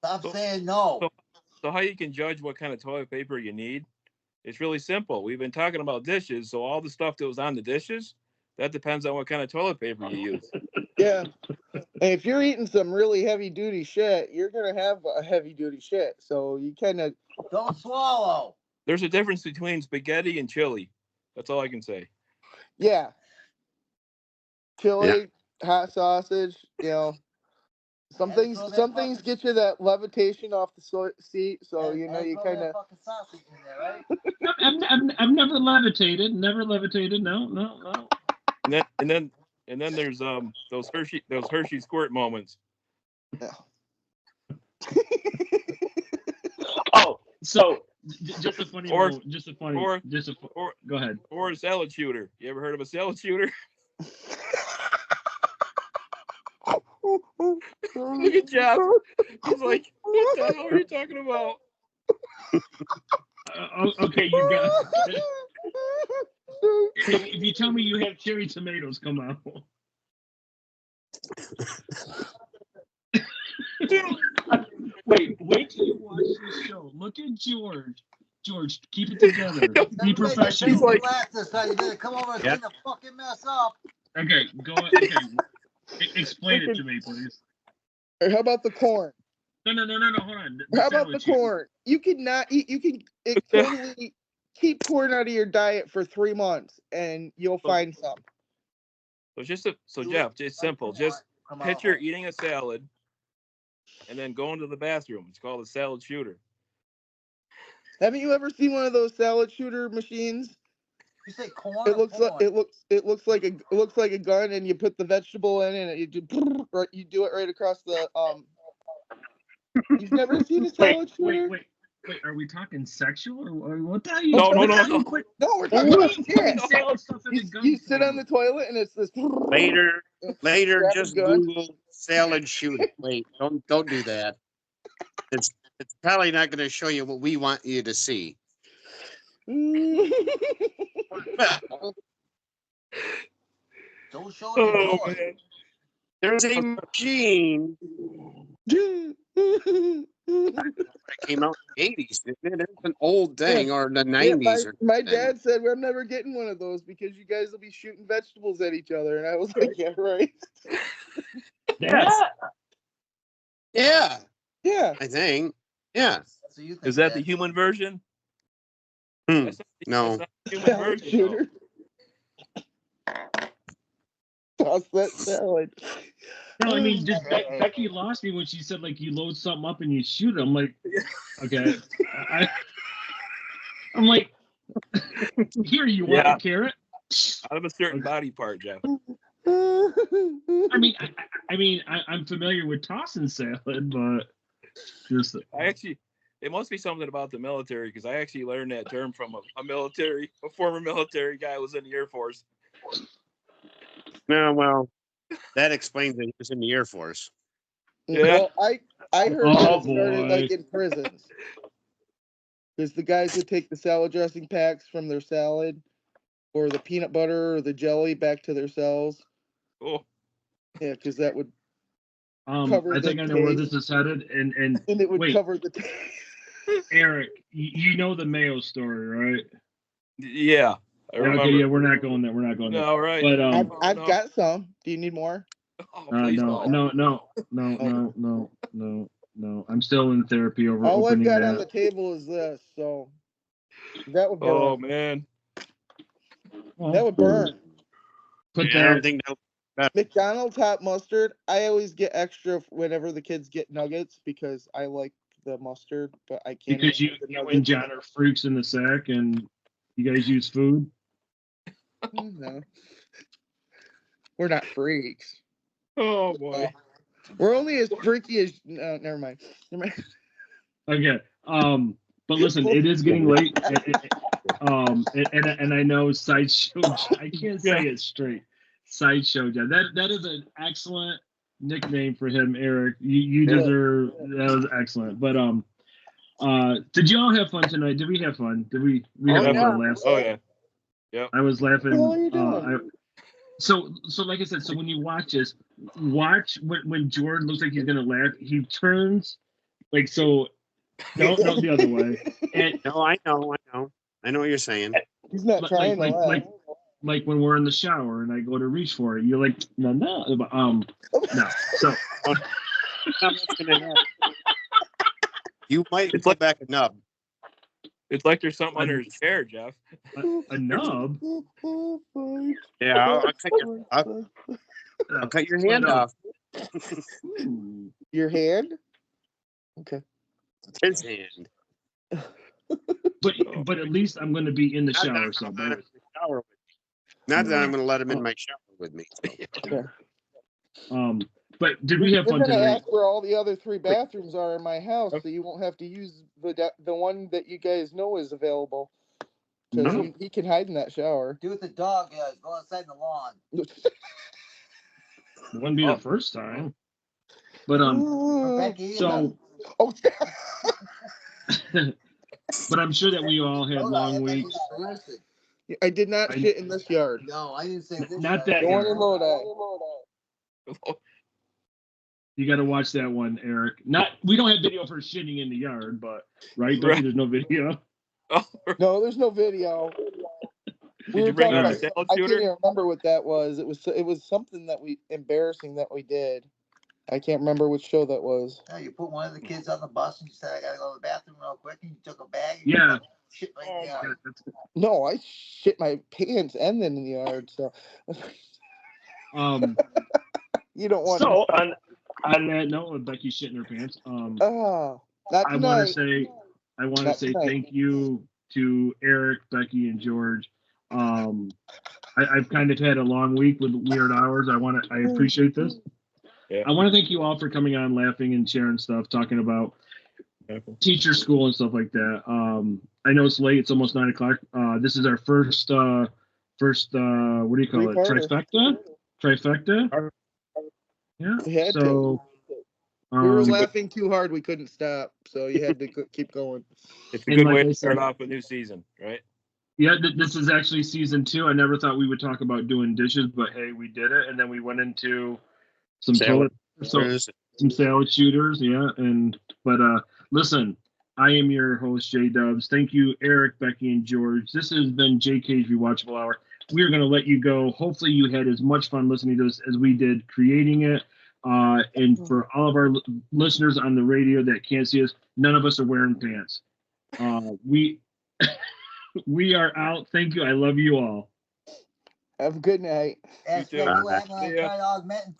Stop saying no. So how you can judge what kind of toilet paper you need? It's really simple. We've been talking about dishes, so all the stuff that was on the dishes, that depends on what kind of toilet paper you use. Yeah. And if you're eating some really heavy duty shit, you're gonna have a heavy duty shit. So you kind of Don't swallow. There's a difference between spaghetti and chili. That's all I can say. yeah. Chili, hot sausage, some things get you that levitation off the seat, so you kind of. Fucking sausage in there, right? I've never levitated. Never levitated. No. And then there's those Hershey squirt moments. Yeah. Oh, so just a funny. Or go ahead. Or a salad shooter. You ever heard of a salad shooter? Look at Jeff. He's like, what the hell are you talking about? Okay, you got it. If you tell me you have cherry tomatoes, come on. Wait till you watch this show. Look at George. George, keep it together. Be professional. He's like, this time. You better come over and clean the fucking mess up. Okay, go ahead. Okay. Explain it to me, please. How about the corn? No, hold on. How about the corn? You can totally keep corn out of your diet for 3 months and you'll find some. So Jeff, it's simple. Just picture eating a salad and then going to the bathroom. It's called a salad shooter. Haven't you ever seen one of those salad shooter machines? You say corn? It looks like a gun, and you put the vegetable in, and you do it right across the You've never seen a salad shooter? Wait. Are we talking sexual or what the hell? No. No, we're talking about shit. Salad stuff in the gun. You sit on the toilet, and it's this. Later, just Google salad shooter. Wait, don't do that. It's probably not going to show you what we want you to see. Don't show it. There's a machine that came out in the 80s. It's an old thing, or the 90s. My dad said, I'm never getting one of those because you guys will be shooting vegetables at each other. And I was like, yeah, right. Yeah. I think. Yeah. So you think Is that the human version? No. That's not the human version. Shooter. Toss that salad. No, I mean, just Becky lost me when she said, like, you load something up and you shoot it. I'm like, okay. I'm like, Here, you want a carrot? Out of a certain body part, Jeff. I'm familiar with tossing salad, but just it must be something about the military because I actually learned that term from a former military guy who was in the Air Force. No, well, that explains that he was in the Air Force. Yeah. Well, I heard that it started like in prisons. There's the guys that take the salad dressing packs from their salad, or the peanut butter or the jelly back to their cells. Oh. Yeah, because that would cover. I think I know where this is headed, and it would cover the taste. Eric, you know the Mayo story, right? Yeah. I remember. Okay, yeah, we're not going there. We're not going there. No, right. But I've got some. Do you need more? Oh, please no. I'm still in therapy over. All I've got that. on the table is this, so that would burn. Oh man, that would burn. Put I don't think McDonald's hot mustard. I always get extra whenever the kids get nuggets because I like the mustard, but I can't. Because you and John are freaks in the sack, and you guys use food. No, we're not freaks. Oh boy, we're only as freaky as. Never mind. Okay. But listen, it is getting late. And I know Sideshow. I can't say it straight. Sideshow John. That is an excellent nickname for him, Eric. You deserve. That was excellent. But did you all have fun tonight? Did we have fun? Did we have fun last? Oh yeah. Yep. I was laughing. What are you doing? So like I said, so when you watch this, watch when Jordan looks like he's gonna laugh, he turns like so. Don't the other way. And no, I know what you're saying. He's not trying to laugh. Like when we're in the shower and I go to reach for it, you're like no. So you might pull back a nub. It's like there's something under his chair, Jeff. A nub? Yeah, I'll cut your hand off. Your hand? Okay. His hand. But at least I'm going to be in the shower. Not that I'm going to let him in my shower with me. So. But did we have fun tonight? We're going to ask where all the other 3 bathrooms are in my house, so you won't have to use the one that you guys know is available. Because he can hide in that shower. Do what the dog does. Go outside in the lawn. It wouldn't be the first time. But but I'm sure that we all had long weeks. I did not shit in this yard. No, I didn't say this. Not that yard. In Lodi. You got to watch that one, Eric. We don't have video for shitting in the yard, but right? There's no video. No, there's no video. Did you bring a salad shooter? I can't even remember what that was. It was something embarrassing that we did. I can't remember which show that was. Yeah, you put one of the kids on the bus and you said, I gotta go to the bathroom real quick, and you took a bag. And yeah. Shit right in the yard. No, I shit my pants and then in the yard. So. You don't want. So on that note, with Becky shitting her pants. I want to say thank you to Eric, Becky, and George. I've kind of had a long week with weird hours. I appreciate this. Yeah. I want to thank you all for coming on, laughing and sharing stuff, talking about teacher school and stuff like that. I know it's late; it's almost 9:00. This is our first what do you call it? Trifecta. Yeah. So we were laughing too hard; we couldn't stop, so you had to keep going. It's a good way to start off a new season, right? Yeah, this is actually season 2. I never thought we would talk about doing dishes, but hey, we did it, and then we went into some salad shooters, yeah. But listen, I am your host, JDUBBS. Thank you, Eric, Becky, and George. This has been JK'z Rewatchable Hour. We are going to let you go. Hopefully, you had as much fun listening to this as we did creating it. And for all of our listeners on the radio that can't see us, none of us are wearing pants. We are out. Thank you. I love you all. Have a good night. That's what I tried to augment.